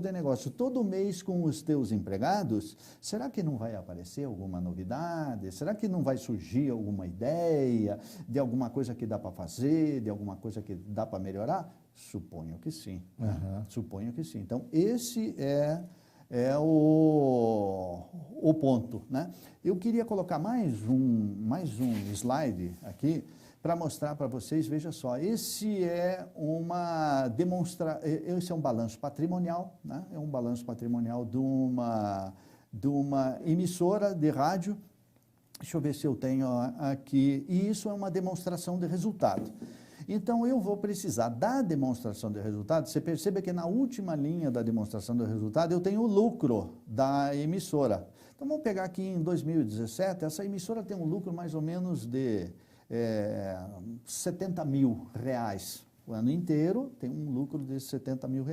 Speaker 2: de negócio todo mês com os teus empregados, será que não vai aparecer alguma novidade? Será que não vai surgir alguma ideia de alguma coisa que dá para fazer, de alguma coisa que dá para melhorar? Suponho que sim. Né? Suponho que sim. Então, esse é o ponto, né? Eu queria colocar mais um slide aqui, para mostrar para vocês, veja só, esse é um balanço patrimonial, né? É um balanço patrimonial de uma emissora de rádio. Deixa eu ver se eu tenho aqui, e isso é uma demonstração de resultado. Então, eu vou precisar da demonstração de resultado. Você percebe que na última linha da demonstração do resultado, eu tenho o lucro da emissora. Então, vamos pegar aqui em 2017, essa emissora tem um lucro mais ou menos de R$70 mil. O ano inteiro tem um lucro de R$70 mil.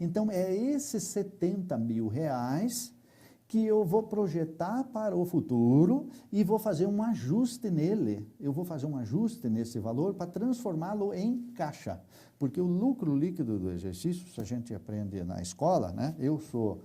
Speaker 2: Então, é esses R$70 mil que eu vou projetar para o futuro e vou fazer um ajuste nele. Eu vou fazer um ajuste nesse valor para transformá-lo em caixa. Porque o lucro líquido do exercício, se a gente aprende na escola, né? Eu sou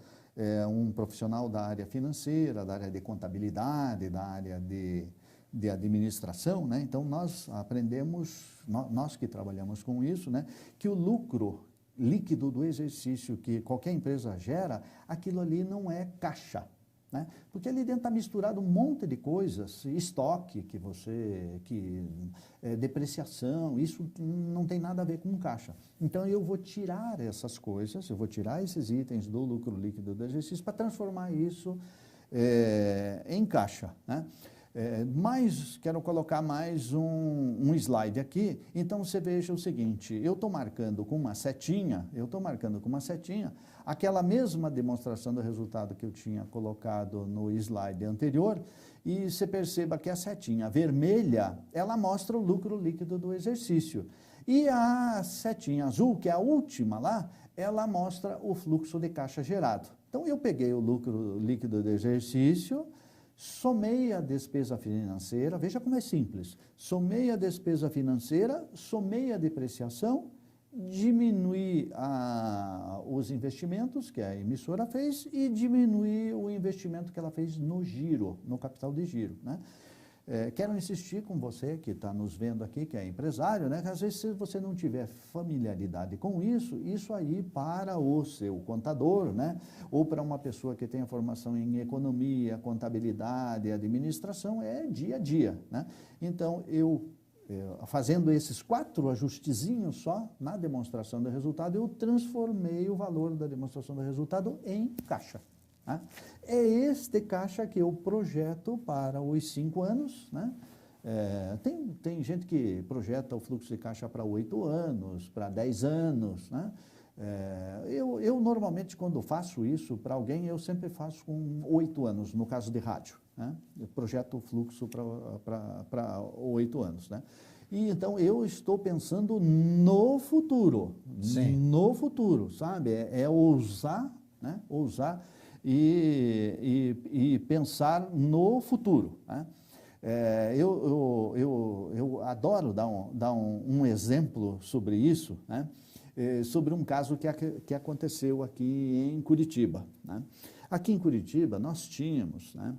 Speaker 2: um profissional da área financeira, da área de contabilidade, da área de administração, né? Então, nós aprendemos, nós que trabalhamos com isso, né? Que o lucro líquido do exercício que qualquer empresa gera, aquilo ali não é caixa, né? Porque ali dentro está misturado um monte de coisas, estoque, depreciação, isso não tem nada a ver com caixa. Então, eu vou tirar essas coisas, eu vou tirar esses itens do lucro líquido do exercício para transformar isso em caixa, né? Quero colocar mais um slide aqui. Então, você veja o seguinte, eu estou marcando com uma setinha, aquela mesma demonstração do resultado que eu tinha colocado no slide anterior, e você perceba que a setinha vermelha, ela mostra o lucro líquido do exercício. E a setinha azul, que é a última lá, ela mostra o fluxo de caixa gerado. Então, eu peguei o lucro líquido do exercício, somei a despesa financeira, veja como é simples, somei a despesa financeira, somei a depreciação, diminui os investimentos que a emissora fez e diminui o investimento que ela fez no giro, no capital de giro, né? Quero insistir com você que está nos vendo aqui, que é empresário, né? Que às vezes, se você não tiver familiaridade com isso, isso aí para o seu contador, né? Ou para uma pessoa que tenha formação em economia, contabilidade, administração, é dia a dia, né? Então, fazendo esses 4 ajustezinhos só na demonstração do resultado, eu transformei o valor da demonstração do resultado em caixa. Né? É este caixa que eu projeto para os 5 anos, né? Tem gente que projeta o fluxo de caixa para 8 anos, para 10 anos, né? Eu normalmente, quando faço isso para alguém, eu sempre faço com 8 anos, no caso de rádio, né? Eu projeto o fluxo para 8 anos, né? E então eu estou pensando no futuro,
Speaker 1: Sim.
Speaker 2: no futuro, sabe? É ousar, né? Ousar e pensar no futuro, né? Eu adoro dar um exemplo sobre isso, né? Sobre um caso que aconteceu aqui em Curitiba, né? Aqui em Curitiba nós tínhamos, né?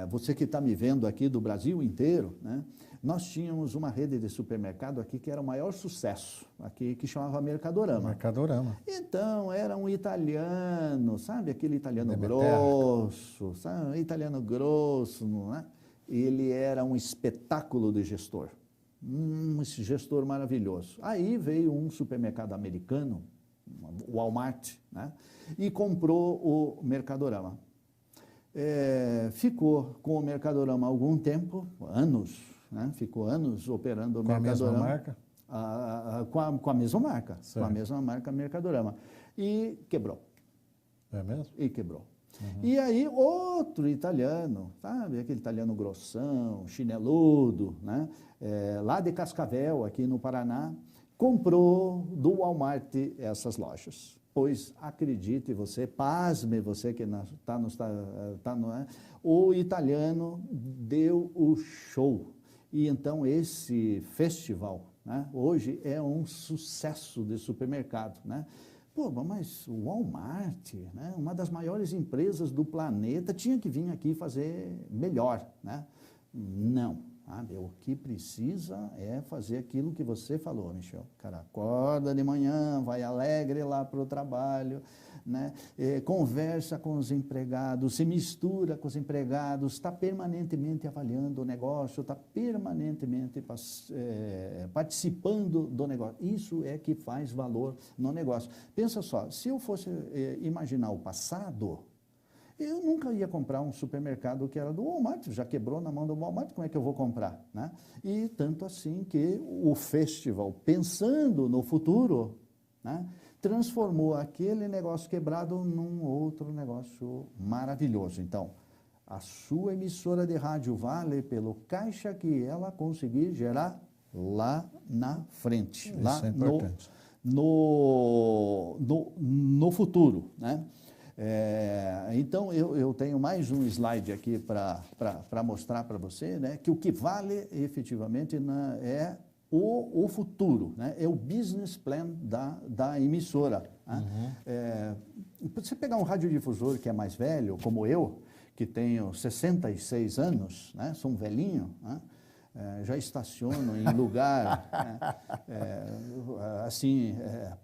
Speaker 2: Você que está me vendo aqui do Brasil inteiro, né? Nós tínhamos uma rede de supermercado aqui que era o maior sucesso, aqui que chamava Mercadorama.
Speaker 1: Mercadorama.
Speaker 2: Então, era um italiano, sabe? Aquele italiano
Speaker 1: Demeter.
Speaker 2: grosso, sabe? Italiano grosso, não é? Ele era um espetáculo de gestor, esse gestor maravilhoso. Aí veio um supermercado americano, o Walmart, né? E comprou o Mercadorama. Ficou com o Mercadorama há algum tempo, anos, né? Ficou anos operando o Mercadorama.
Speaker 1: Com a mesma marca?
Speaker 2: Com a mesma marca,
Speaker 1: Certo.
Speaker 2: com a mesma marca Mercadorama. E quebrou.
Speaker 1: É mesmo?
Speaker 2: E quebrou. E aí outro italiano, sabe, aquele italiano grossão, chineludo, né? Lá de Cascavel, aqui no Paraná, comprou do Walmart essas lojas. Pois acredite você, pasme você que o italiano deu o show. E então esse festival, né, hoje é um sucesso de supermercado, né? Pô, mas o Walmart, né, uma das maiores empresas do planeta, tinha que vir aqui fazer melhor, né? Não, sabe? O que precisa é fazer aquilo que você falou, Michel. O cara acorda de manhã, vai alegre lá para o trabalho, né? Conversa com os empregados, se mistura com os empregados, está permanentemente avaliando o negócio, está permanentemente participando do negócio. Isso é que faz valor no negócio. Pensa só, se eu fosse imaginar o passado, eu nunca ia comprar um supermercado que era do Walmart, já quebrou na mão do Walmart, como é que eu vou comprar, né? E tanto assim que o festival, pensando no futuro, né, transformou aquele negócio quebrado num outro negócio maravilhoso. Então, a sua emissora de rádio vale pelo caixa que ela conseguir gerar lá na frente,
Speaker 1: Isso
Speaker 2: lá
Speaker 1: é importante.
Speaker 2: no futuro, né? Então, eu tenho mais um slide aqui para mostrar para você, né, que o que vale efetivamente é o futuro, né, é o business plan da emissora. Né? Você pegar um radiodifusor que é mais velho, como eu, que tenho 66 anos, né, sou um velhinho, né? Já estaciono em lugar assim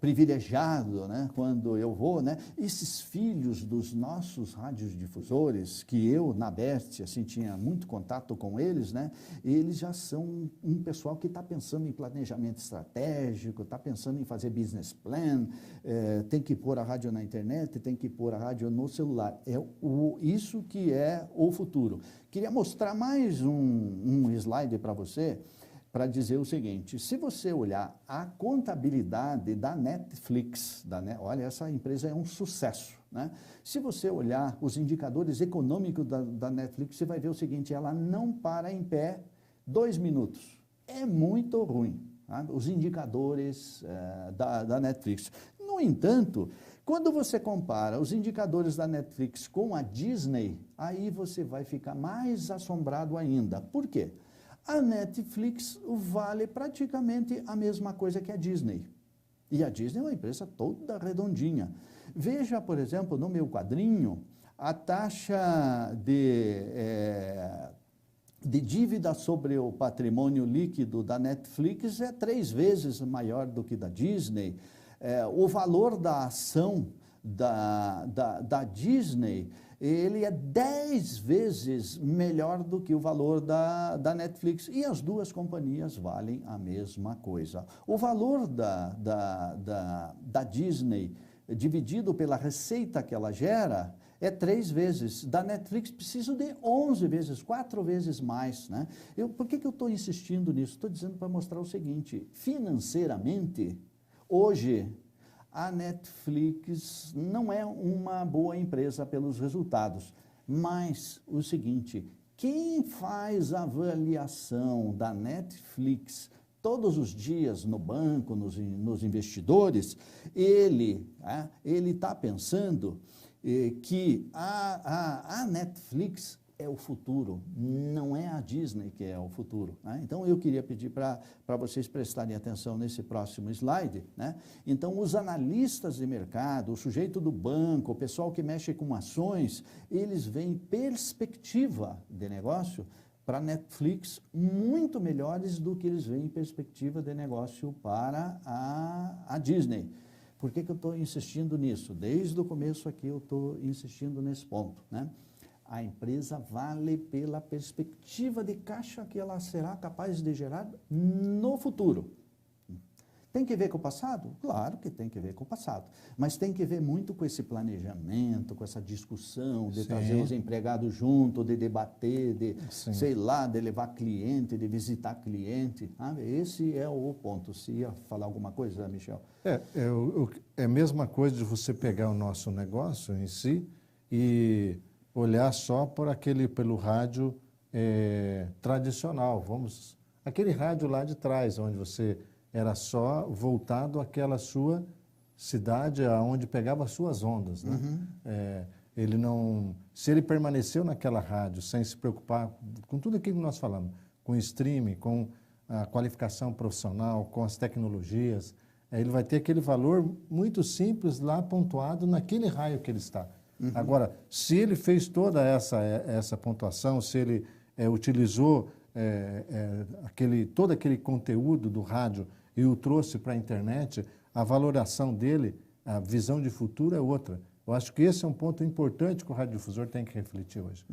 Speaker 2: privilegiado, né? Quando eu vou, né? Esses filhos dos nossos radiodifusores, que eu na Bert assim tinha muito contato com eles, né? Eles já são um pessoal que está pensando em planejamento estratégico, está pensando em fazer business plan, tem que pôr a rádio na internet, tem que pôr a rádio no celular. Isso que é o futuro. Queria mostrar mais um slide para você, para dizer o seguinte: se você olhar a contabilidade da Netflix, olha, essa empresa é um sucesso, né? Se você olhar os indicadores econômicos da Netflix, você vai ver o seguinte: ela não para em pé 2 minutos. É muito ruim, tá? Os indicadores da Netflix. No entanto, quando você compara os indicadores da Netflix com a Disney, aí você vai ficar mais assombrado ainda. Por quê? A Netflix vale praticamente a mesma coisa que a Disney. E a Disney é uma empresa toda redondinha. Veja, por exemplo, no meu quadrinho, a taxa de dívida sobre o patrimônio líquido da Netflix é 3 vezes maior do que da Disney. O valor da ação da Disney, ele é 10 vezes melhor do que o valor da Netflix. E as duas companhias valem a mesma coisa. O valor da Disney, dividido pela receita que ela gera, é 3 vezes. Da Netflix preciso de 11 vezes, 4 vezes mais, né? Por que eu estou insistindo nisso? Estou dizendo para mostrar o seguinte, financeiramente, hoje, a Netflix não é uma boa empresa pelos resultados, mas o seguinte, quem faz a avaliação da Netflix todos os dias no banco, nos investidores, ele está pensando que a Netflix é o futuro, não é a Disney que é o futuro, né? Então, eu queria pedir para vocês prestarem atenção nesse próximo slide, né? Então, os analistas de mercado, o sujeito do banco, o pessoal que mexe com ações, eles veem perspectiva de negócio para a Netflix muito melhores do que eles veem perspectiva de negócio para a Disney. Por que eu estou insistindo nisso? Desde o começo aqui eu estou insistindo nesse ponto, né? A empresa vale pela perspectiva de caixa que ela será capaz de gerar no futuro. Tem que ver com o passado? Claro que tem que ver com o passado, mas tem que ver muito com esse planejamento, com essa discussão, de trazer os empregados junto, de debater, de, sei lá, de levar cliente, de visitar cliente. Esse é o ponto. Se ia falar alguma coisa, Michel?
Speaker 1: É a mesma coisa de você pegar o nosso negócio em si e olhar só pelo rádio tradicional, aquele rádio lá de trás, onde você era só voltado àquela sua cidade, aonde pegava as suas ondas, né? Se ele permaneceu naquela rádio sem se preocupar com tudo aquilo que nós falamos, com streaming, com a qualificação profissional, com as tecnologias, ele vai ter aquele valor muito simples lá pontuado naquele raio que ele está. Agora, se ele fez toda essa pontuação, se ele utilizou todo aquele conteúdo do rádio e o trouxe para a internet, a valoração dele, a visão de futuro é outra. Eu acho que esse é um ponto importante que o radiodifusor tem que refletir hoje.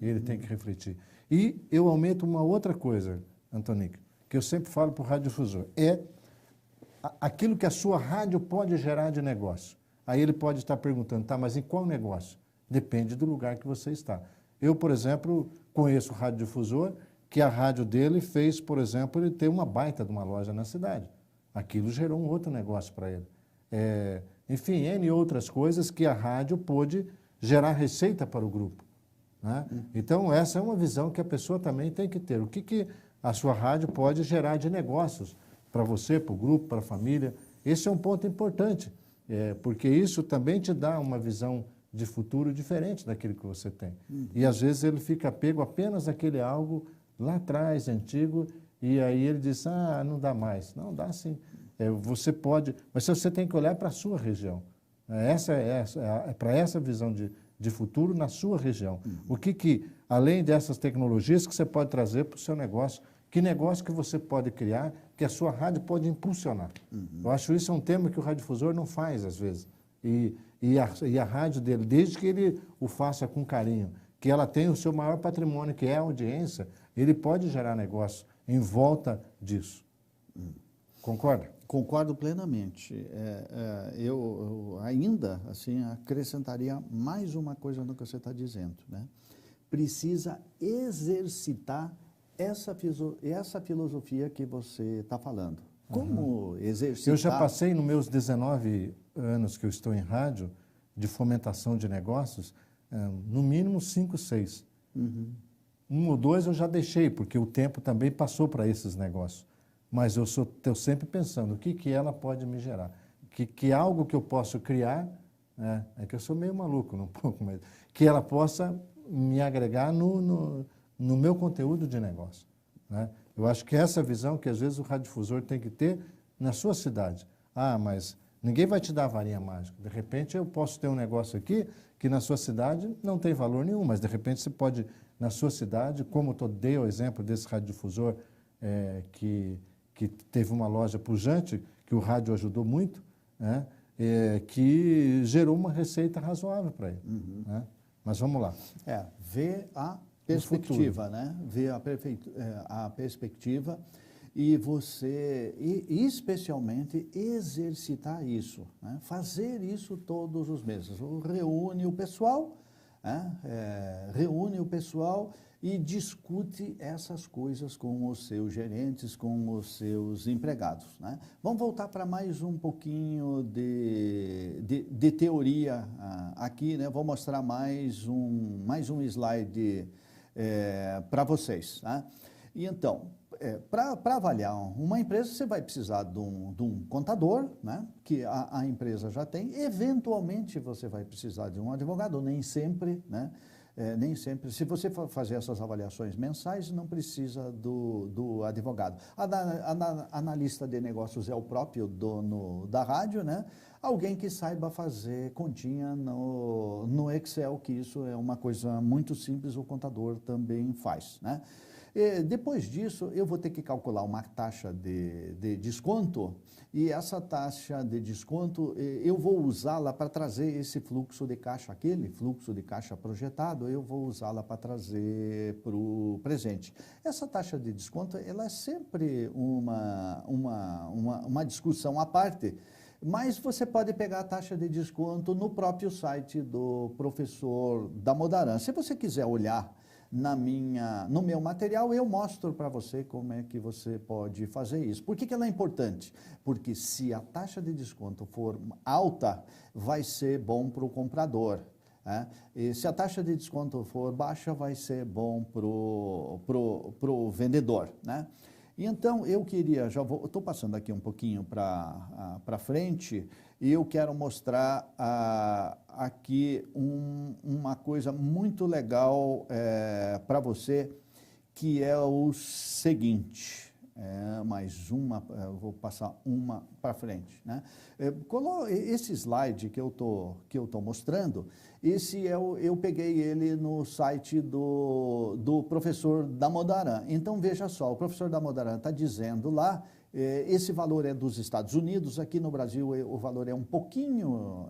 Speaker 1: Ele tem que refletir. E eu aumento uma outra coisa, Antonico, que eu sempre falo para o radiodifusor, aquilo que a sua rádio pode gerar de negócio. Aí ele pode estar perguntando, tá, mas em qual negócio? Depende do lugar que você está. Eu, por exemplo, conheço o radiodifusor, que a rádio dele fez, por exemplo, ele ter uma baita de uma loja na cidade. Aquilo gerou um outro negócio para ele. Enfim, N outras coisas que a rádio pôde gerar receita para o grupo, né? Então, essa é uma visão que a pessoa também tem que ter. O que a sua rádio pode gerar de negócios para você, para o grupo, para a família? Esse é um ponto importante. Porque isso também te dá uma visão de futuro diferente daquilo que você tem. E às vezes ele fica pego apenas àquele algo lá atrás, antigo, e aí ele diz, não dá mais. Não, dá sim. Você pode, mas você tem que olhar para a sua região. É para essa visão de futuro na sua região. O que, além dessas tecnologias, que você pode trazer para o seu negócio, que negócio que você pode criar, que a sua rádio pode impulsionar. Eu acho isso um tema que o radiodifusor não faz, às vezes. E a rádio dele, desde que ele o faça com carinho, que ela tem o seu maior patrimônio, que é a audiência, ele pode gerar negócio em volta disso. Concorda?
Speaker 2: Concordo plenamente. Eu ainda assim, acrescentaria mais uma coisa no que você está dizendo, né? Precisa exercitar essa filosofia que você está falando. Como exercitar?
Speaker 1: Eu já passei, nos meus 19 anos que eu estou em rádio, de fomentação de negócios, no mínimo 5, 6. 1 ou 2 eu já deixei, porque o tempo também passou para esses negócios. Mas eu estou sempre pensando, o que ela pode me gerar? Que algo que eu posso criar, é que eu sou meio maluco, um pouco, mas que ela possa me agregar no meu conteúdo de negócio, né? Eu acho que essa visão que às vezes o radiodifusor tem que ter na sua cidade. Mas ninguém vai te dar a varinha mágica. De repente eu posso ter um negócio aqui que na sua cidade não tem valor nenhum, mas de repente você pode, na sua cidade, como eu dei o exemplo desse radiodifusor que teve uma loja pujante, que o rádio ajudou muito, né? Que gerou uma receita razoável para ele. Né? Mas vamos lá.
Speaker 2: Ver a perspectiva, né? Ver a perspectiva e você, especialmente, exercitar isso, né? Fazer isso todos os meses. Reúne o pessoal, reúne o pessoal e discute essas coisas com os seus gerentes, com os seus empregados, né? Vamos voltar para mais um pouquinho de teoria aqui, né? Vou mostrar mais um slide para vocês, né? E então, para avaliar uma empresa, você vai precisar de um contador, né? Que a empresa já tem. Eventualmente, você vai precisar de um advogado, nem sempre, né? Nem sempre. Se você for fazer essas avaliações mensais, não precisa do advogado. Analista de negócios é o próprio dono da rádio, né? Alguém que saiba fazer continha no Excel, que isso é uma coisa muito simples, o contador também faz, né? Depois disso, eu vou ter que calcular uma taxa de desconto, e essa taxa de desconto eu vou usá-la para trazer esse fluxo de caixa, aquele fluxo de caixa projetado, eu vou usá-la para trazer para o presente. Essa taxa de desconto, ela é sempre uma discussão à parte, mas você pode pegar a taxa de desconto no próprio site do professor Damodaran. Se você quiser olhar no meu material, eu mostro para você como é que você pode fazer isso. Por que ela é importante? Porque se a taxa de desconto for alta, vai ser bom para o comprador. E se a taxa de desconto for baixa, vai ser bom para o vendedor, né? E então, eu queria, estou passando aqui um pouquinho para frente, e eu quero mostrar aqui uma coisa muito legal para você, que é o seguinte. Eu vou passar uma para frente, né? Esse slide que eu tô mostrando, eu peguei ele no site do professor Damodaran. Então, veja só, o professor Damodaran está dizendo lá, esse valor é dos Estados Unidos, aqui no Brasil o valor é um pouquinho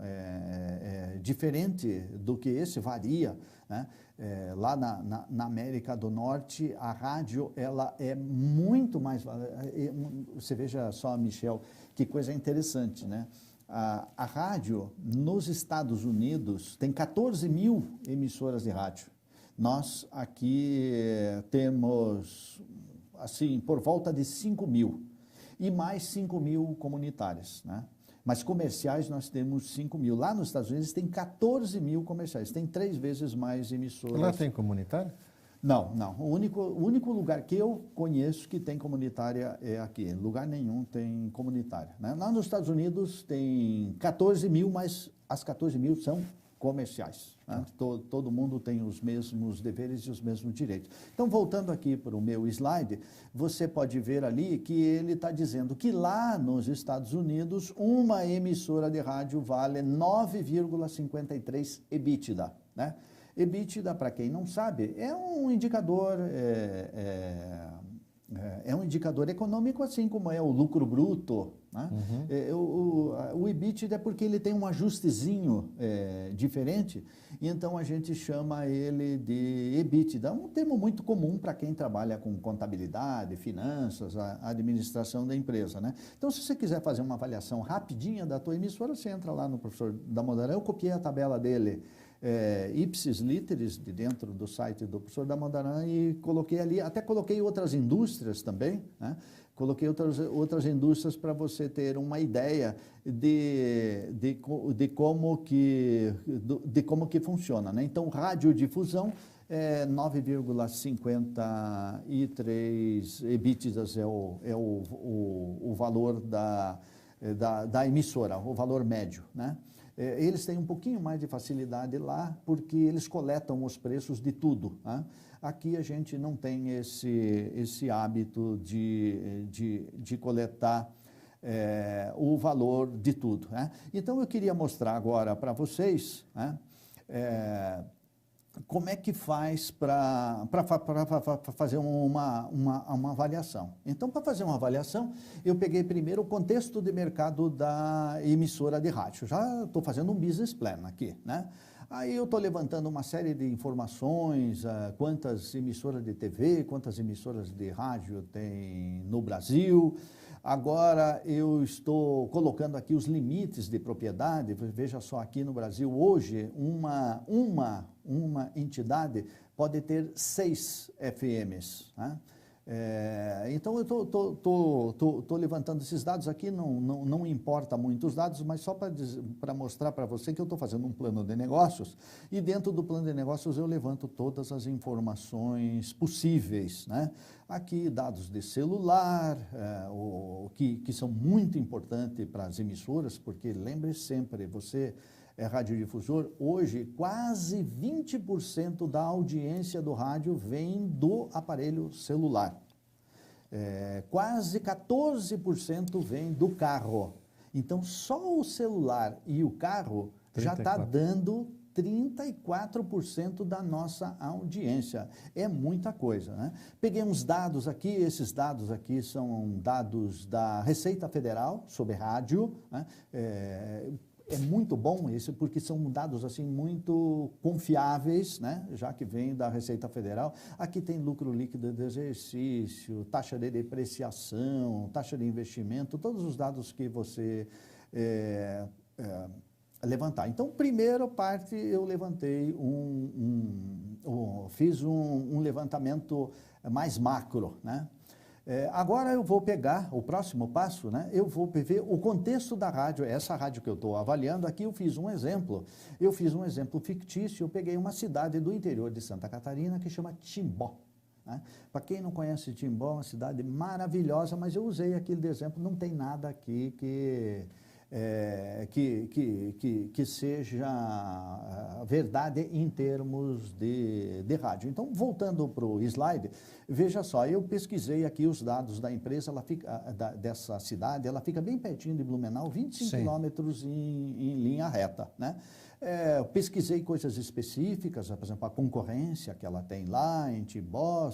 Speaker 2: diferente do que esse, varia, né? Lá na América do Norte, a rádio ela é muito mais... Você veja só, Michel, que coisa interessante, né? A rádio nos Estados Unidos tem 14 mil emissoras de rádio. Nós aqui temos, assim, por volta de 5 mil. E mais 5 mil comunitárias, né? Mas comerciais nós temos 5 mil. Lá nos Estados Unidos tem 14 mil comerciais, tem 3 vezes mais emissoras.
Speaker 1: Lá tem comunitária?
Speaker 2: Não. O único lugar que eu conheço que tem comunitária é aqui. Lugar nenhum tem comunitária, né? Lá nos Estados Unidos tem 14 mil, mas as 14 mil são comerciais, né? Todo mundo tem os mesmos deveres e os mesmos direitos. Então, voltando aqui para o meu slide, você pode ver ali que ele está dizendo que lá nos Estados Unidos, uma emissora de rádio vale 9,53 EBITDA, né? EBITDA, para quem não sabe, é um indicador... É um indicador econômico, assim como é o lucro bruto, né? O EBITDA é porque ele tem um ajustezinho diferente, e então a gente chama ele de EBITDA, um termo muito comum para quem trabalha com contabilidade, finanças, a administração da empresa, né? Então, se você quiser fazer uma avaliação rapidinha da tua emissora, você entra lá no professor Damodaran. Eu copiei a tabela dele, ipsis literis, de dentro do site do professor Damodaran, e coloquei ali, até coloquei outras indústrias também, né? Coloquei outras indústrias para você ter uma ideia de como que funciona, né? Então, radiodifusão, 9,53 EBITDAs é o valor da emissora, o valor médio, né? Eles têm um pouquinho mais de facilidade lá, porque eles coletam os preços de tudo, né? Aqui a gente não tem esse hábito de coletar o valor de tudo, né? Então, eu queria mostrar agora para vocês, né, como é que faz para fazer uma avaliação. Então, para fazer uma avaliação, eu peguei primeiro o contexto de mercado da emissora de rádio. Já estou fazendo um business plan aqui, né? Aí eu estou levantando uma série de informações, quantas emissoras de TV, quantas emissoras de rádio tem no Brasil. Agora eu estou colocando aqui os limites de propriedade. Veja só, aqui no Brasil, hoje, uma entidade pode ter 6 FMs, né? Então, eu estou levantando esses dados aqui, não importa muito os dados, mas só para mostrar para você que eu estou fazendo um plano de negócios e dentro do plano de negócios eu levanto todas as informações possíveis, né? Aqui, dados de celular, que são muito importantes para as emissoras, porque lembre sempre, você é radiodifusor, hoje quase 20% da audiência do rádio vem do aparelho celular. Quase 14% vem do carro. Então, só o celular e o carro 34. Já está dando 34% da nossa audiência. É muita coisa, né? Peguei uns dados aqui, esses dados aqui são dados da Receita Federal sobre rádio, né? É muito bom isso, porque são dados assim muito confiáveis, né? Já que vem da Receita Federal. Aqui tem lucro líquido de exercício, taxa de depreciação, taxa de investimento, todos os dados que você levantar. Então, primeira parte, eu levantei fiz um levantamento mais macro, né? Agora eu vou pegar o próximo passo, né? Eu vou ver o contexto da rádio, essa rádio que eu estou avaliando aqui, eu fiz um exemplo fictício, eu peguei uma cidade do interior de Santa Catarina que chama Timbó, né? Para quem não conhece Timbó, é uma cidade maravilhosa, mas eu usei aquele de exemplo, não tem nada aqui que seja verdade em termos de rádio. Então, voltando para o slide, veja só, eu pesquisei aqui os dados da empresa, dessa cidade, ela fica bem pertinho de Blumenau, 25 quilômetros em linha reta, né? Pesquisei coisas específicas, por exemplo, a concorrência que ela tem lá em Timbó,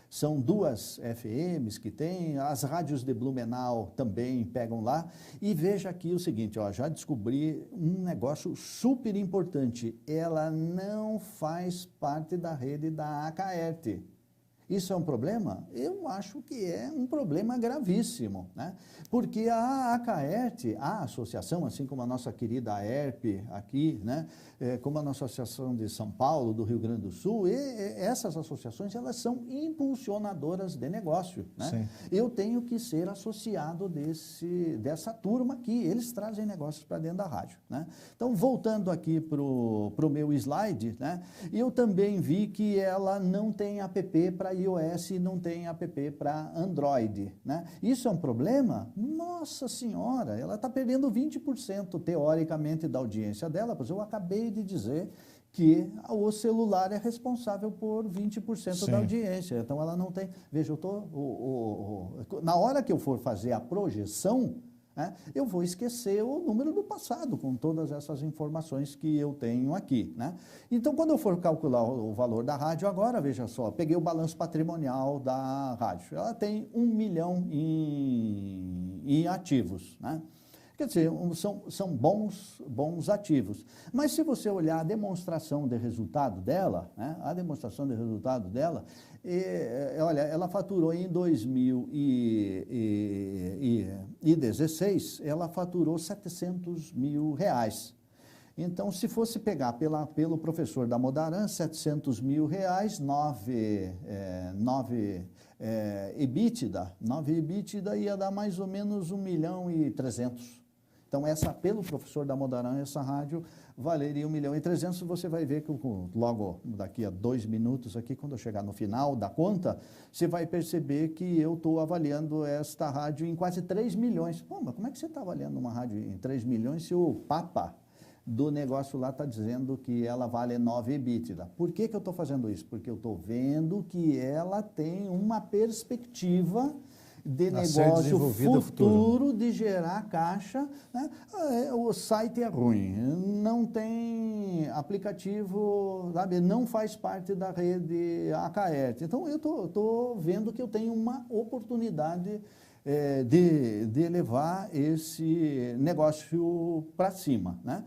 Speaker 2: são 2 FMs que tem, as rádios de Blumenau também pegam lá. E veja aqui o seguinte, ó, já descobri um negócio super importante, ela não faz parte da rede da Acaerte. Isso é um problema? Eu acho que é um problema gravíssimo, né? Porque a Acaerte, a associação, assim como a nossa querida AERP aqui, né? Como a nossa Associação de São Paulo, do Rio Grande do Sul, essas associações, elas são impulsionadoras de negócio, né? Sim. Eu tenho que ser associado dessa turma aqui, eles trazem negócios para dentro da rádio, né? Então, voltando aqui para o meu slide, né? Eu também vi que ela não tem app para iOS e não tem app para Android, né? Isso é um problema? Nossa Senhora, ela está perdendo 20% teoricamente da audiência dela, pois eu acabei de dizer que o celular é responsável por 20% da audiência. Então ela não tem. Veja, na hora que eu for fazer a projeção, né, eu vou esquecer o número do passado, com todas essas informações que eu tenho aqui, né? Então, quando eu for calcular o valor da rádio agora, veja só, peguei o balanço patrimonial da rádio. Ela tem 1 milhão em ativos, né? Quer dizer, são bons ativos. Mas se você olhar a demonstração de resultado dela, né, olha, ela faturou em 2016, ela faturou R$700 mil. Então, se fosse pegar pelo professor da Modaran, R$700 mil, 9 EBITDA ia dar mais ou menos 1.300.000. Então, pelo professor da Modaran, essa rádio valeria 1.300.000. Você vai ver que logo daqui a 2 minutos aqui, quando eu chegar no final da conta, você vai perceber que eu estou avaliando esta rádio em quase 3 milhões. Pô, mas como é que você está avaliando uma rádio em 3 milhões se o Papa do negócio lá está dizendo que ela vale 9 EBITDA? Por que eu estou fazendo isso? Porque eu estou vendo que ela tem uma perspectiva de negócio futuro de gerar caixa, né? O site é ruim, não tem aplicativo, sabe? Não faz parte da rede Acaerte. Então, eu estou vendo que eu tenho uma oportunidade de levar esse negócio para cima, né?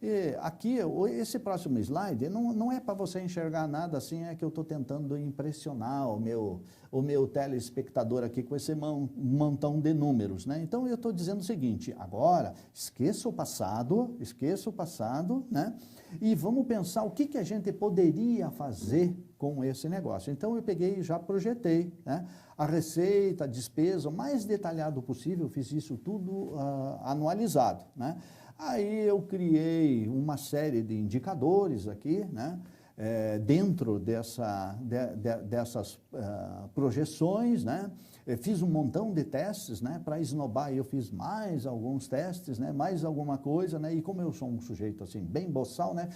Speaker 2: E aqui, esse próximo slide, não é para você enxergar nada assim, é que eu estou tentando impressionar o meu telespectador aqui com esse montão de números, né? Então, eu estou dizendo o seguinte, agora, esqueça o passado, né? E vamos pensar o que a gente poderia fazer com esse negócio. Então, eu peguei e já projetei, né? A receita, a despesa, o mais detalhado possível, fiz isso tudo anualizado, né? Aí eu criei uma série de indicadores aqui, né? Dentro dessas projeções, né? Fiz um montão de testes, né? Para esnobar, eu fiz mais alguns testes, né? Mais alguma coisa, né? E como eu sou um sujeito assim bem boçal, né?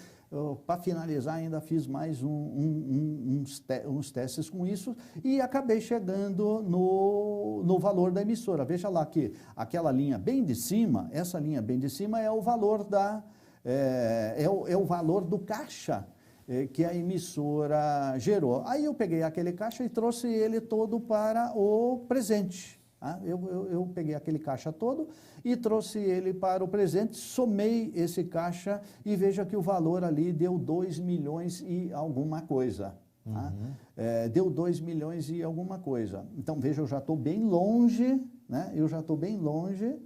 Speaker 2: Para finalizar, ainda fiz mais uns testes com isso e acabei chegando no valor da emissora. Veja lá que aquela linha bem de cima, essa linha bem de cima é o valor é o valor do caixa que a emissora gerou. Aí eu peguei aquele caixa e trouxe ele todo para o presente. Tá? Eu peguei aquele caixa todo e trouxe ele para o presente, somei esse caixa e veja que o valor ali deu 2 milhões e alguma coisa. Tá? Deu 2 milhões e alguma coisa. Então, veja, eu já estou bem longe, né? Eu já estou bem longe.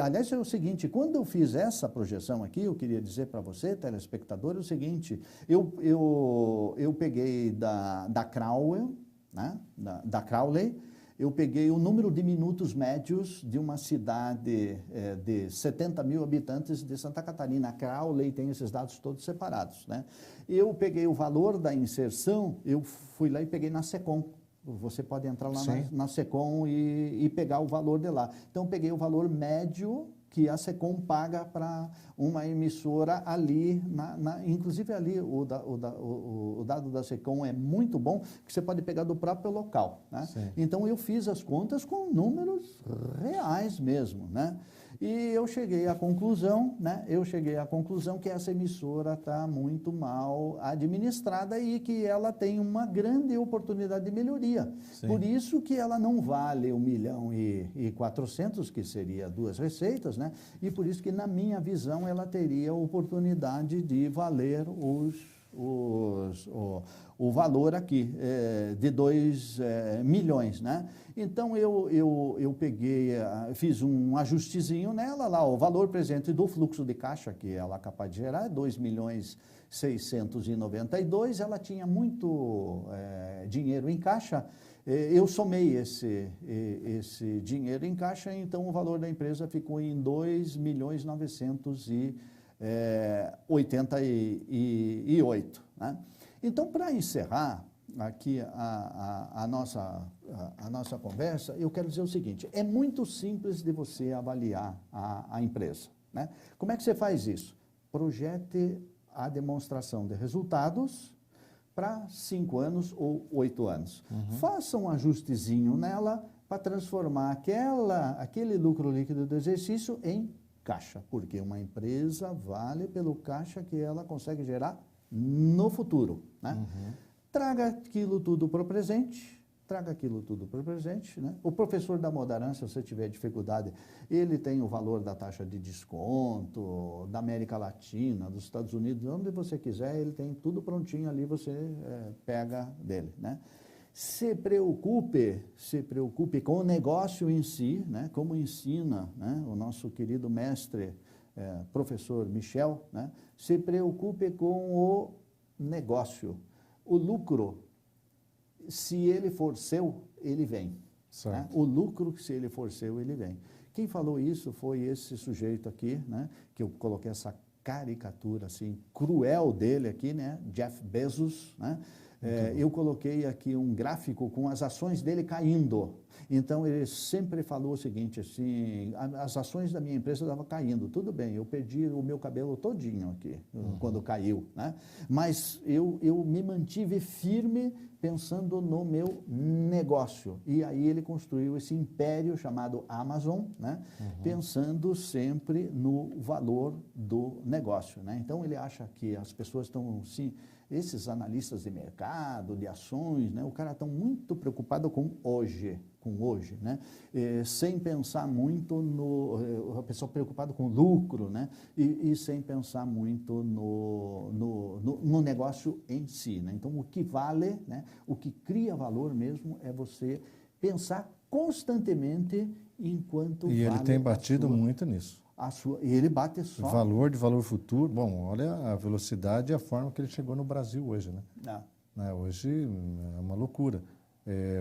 Speaker 2: Aliás, é o seguinte, quando eu fiz essa projeção aqui, eu queria dizer para você, telespectador, o seguinte, eu peguei da Crowell, né? da Crowley, eu peguei o número de minutos médios de uma cidade de 70 mil habitantes de Santa Catarina. A Crowley tem esses dados todos separados, né? Eu peguei o valor da inserção, eu fui lá e peguei na Secom. Você pode entrar lá na Secom e pegar o valor de lá. Então, peguei o valor médio que a Secom paga para uma emissora ali, inclusive ali o dado da Secom é muito bom, que você pode pegar do próprio local, né? Então, eu fiz as contas com números reais mesmo, né? E eu cheguei à conclusão, né? Que essa emissora está muito mal administrada e que ela tem uma grande oportunidade de melhoria. Sim. Por isso que ela não vale 1.400.000, que seria 2 receitas, né? E por isso que, na minha visão, ela teria a oportunidade de valer o valor aqui de 2 milhões, né? Então, eu peguei, fiz um ajustezinho nela lá, o valor presente do fluxo de caixa que ela é capaz de gerar é 2.692.000, ela tinha muito dinheiro em caixa, eu somei esse dinheiro em caixa, então o valor da empresa ficou em 2.988.000, né? Então, para encerrar aqui a nossa conversa, eu quero dizer o seguinte, é muito simples de você avaliar a empresa, né? Como é que você faz isso? Projete a demonstração de resultados para 5 anos ou 8 anos. Faça um ajustezinho nela para transformar aquele lucro líquido do exercício em caixa, porque uma empresa vale pelo caixa que ela consegue gerar no futuro, né? Traga aquilo tudo para o presente, né? O professor da Modaran, se você tiver dificuldade, ele tem o valor da taxa de desconto, da América Latina, dos Estados Unidos, onde você quiser, ele tem tudo prontinho ali, você pega dele, né? Se preocupe com o negócio em si, né? Como ensina, né? O nosso querido mestre, professor Michel, né? Se preocupe com o negócio. O lucro, se ele for seu, ele vem. Né? O lucro, se ele for seu, ele vem. Quem falou isso foi esse sujeito aqui, né? Que eu coloquei essa caricatura assim, cruel dele aqui, né? Jeff Bezos, né? Eu coloquei aqui um gráfico com as ações dele caindo. Então, ele sempre falou o seguinte, assim, as ações da minha empresa estavam caindo. Tudo bem, eu perdi o meu cabelo todinho aqui, quando caiu, né? Mas eu me mantive firme pensando no meu negócio. E aí ele construiu esse império chamado Amazon, né? Pensando sempre no valor do negócio, né? Então, ele acha que as pessoas estão, sim, esses analistas de mercado, de ações, né? O cara está muito preocupado com hoje, né? Sem pensar muito a pessoa preocupada com lucro, né? E sem pensar muito no negócio em si, né? Então, o que vale, né? O que cria valor mesmo é você pensar constantemente enquanto
Speaker 1: E ele
Speaker 2: vale
Speaker 1: tem batido muito nisso.
Speaker 2: E ele bate só.
Speaker 1: Valor de valor futuro. Bom, olha a velocidade e a forma que ele chegou no Brasil hoje, né? Hoje é uma loucura.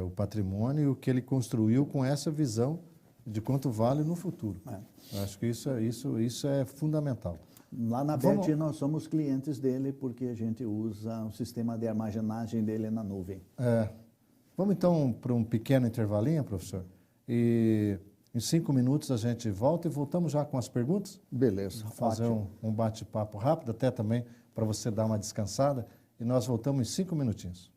Speaker 1: O patrimônio e o que ele construiu com essa visão de quanto vale no futuro. Eu acho que isso é fundamental.
Speaker 2: Lá na BET nós somos clientes dele porque a gente usa o sistema de armazenagem dele na nuvem.
Speaker 1: Vamos então para um pequeno intervalinho, professor? E em 5 minutos a gente volta e voltamos já com as perguntas?
Speaker 2: Beleza.
Speaker 1: Vou fazer um bate-papo rápido, até também para você dar uma descansada. E nós voltamos em 5 minutinhos.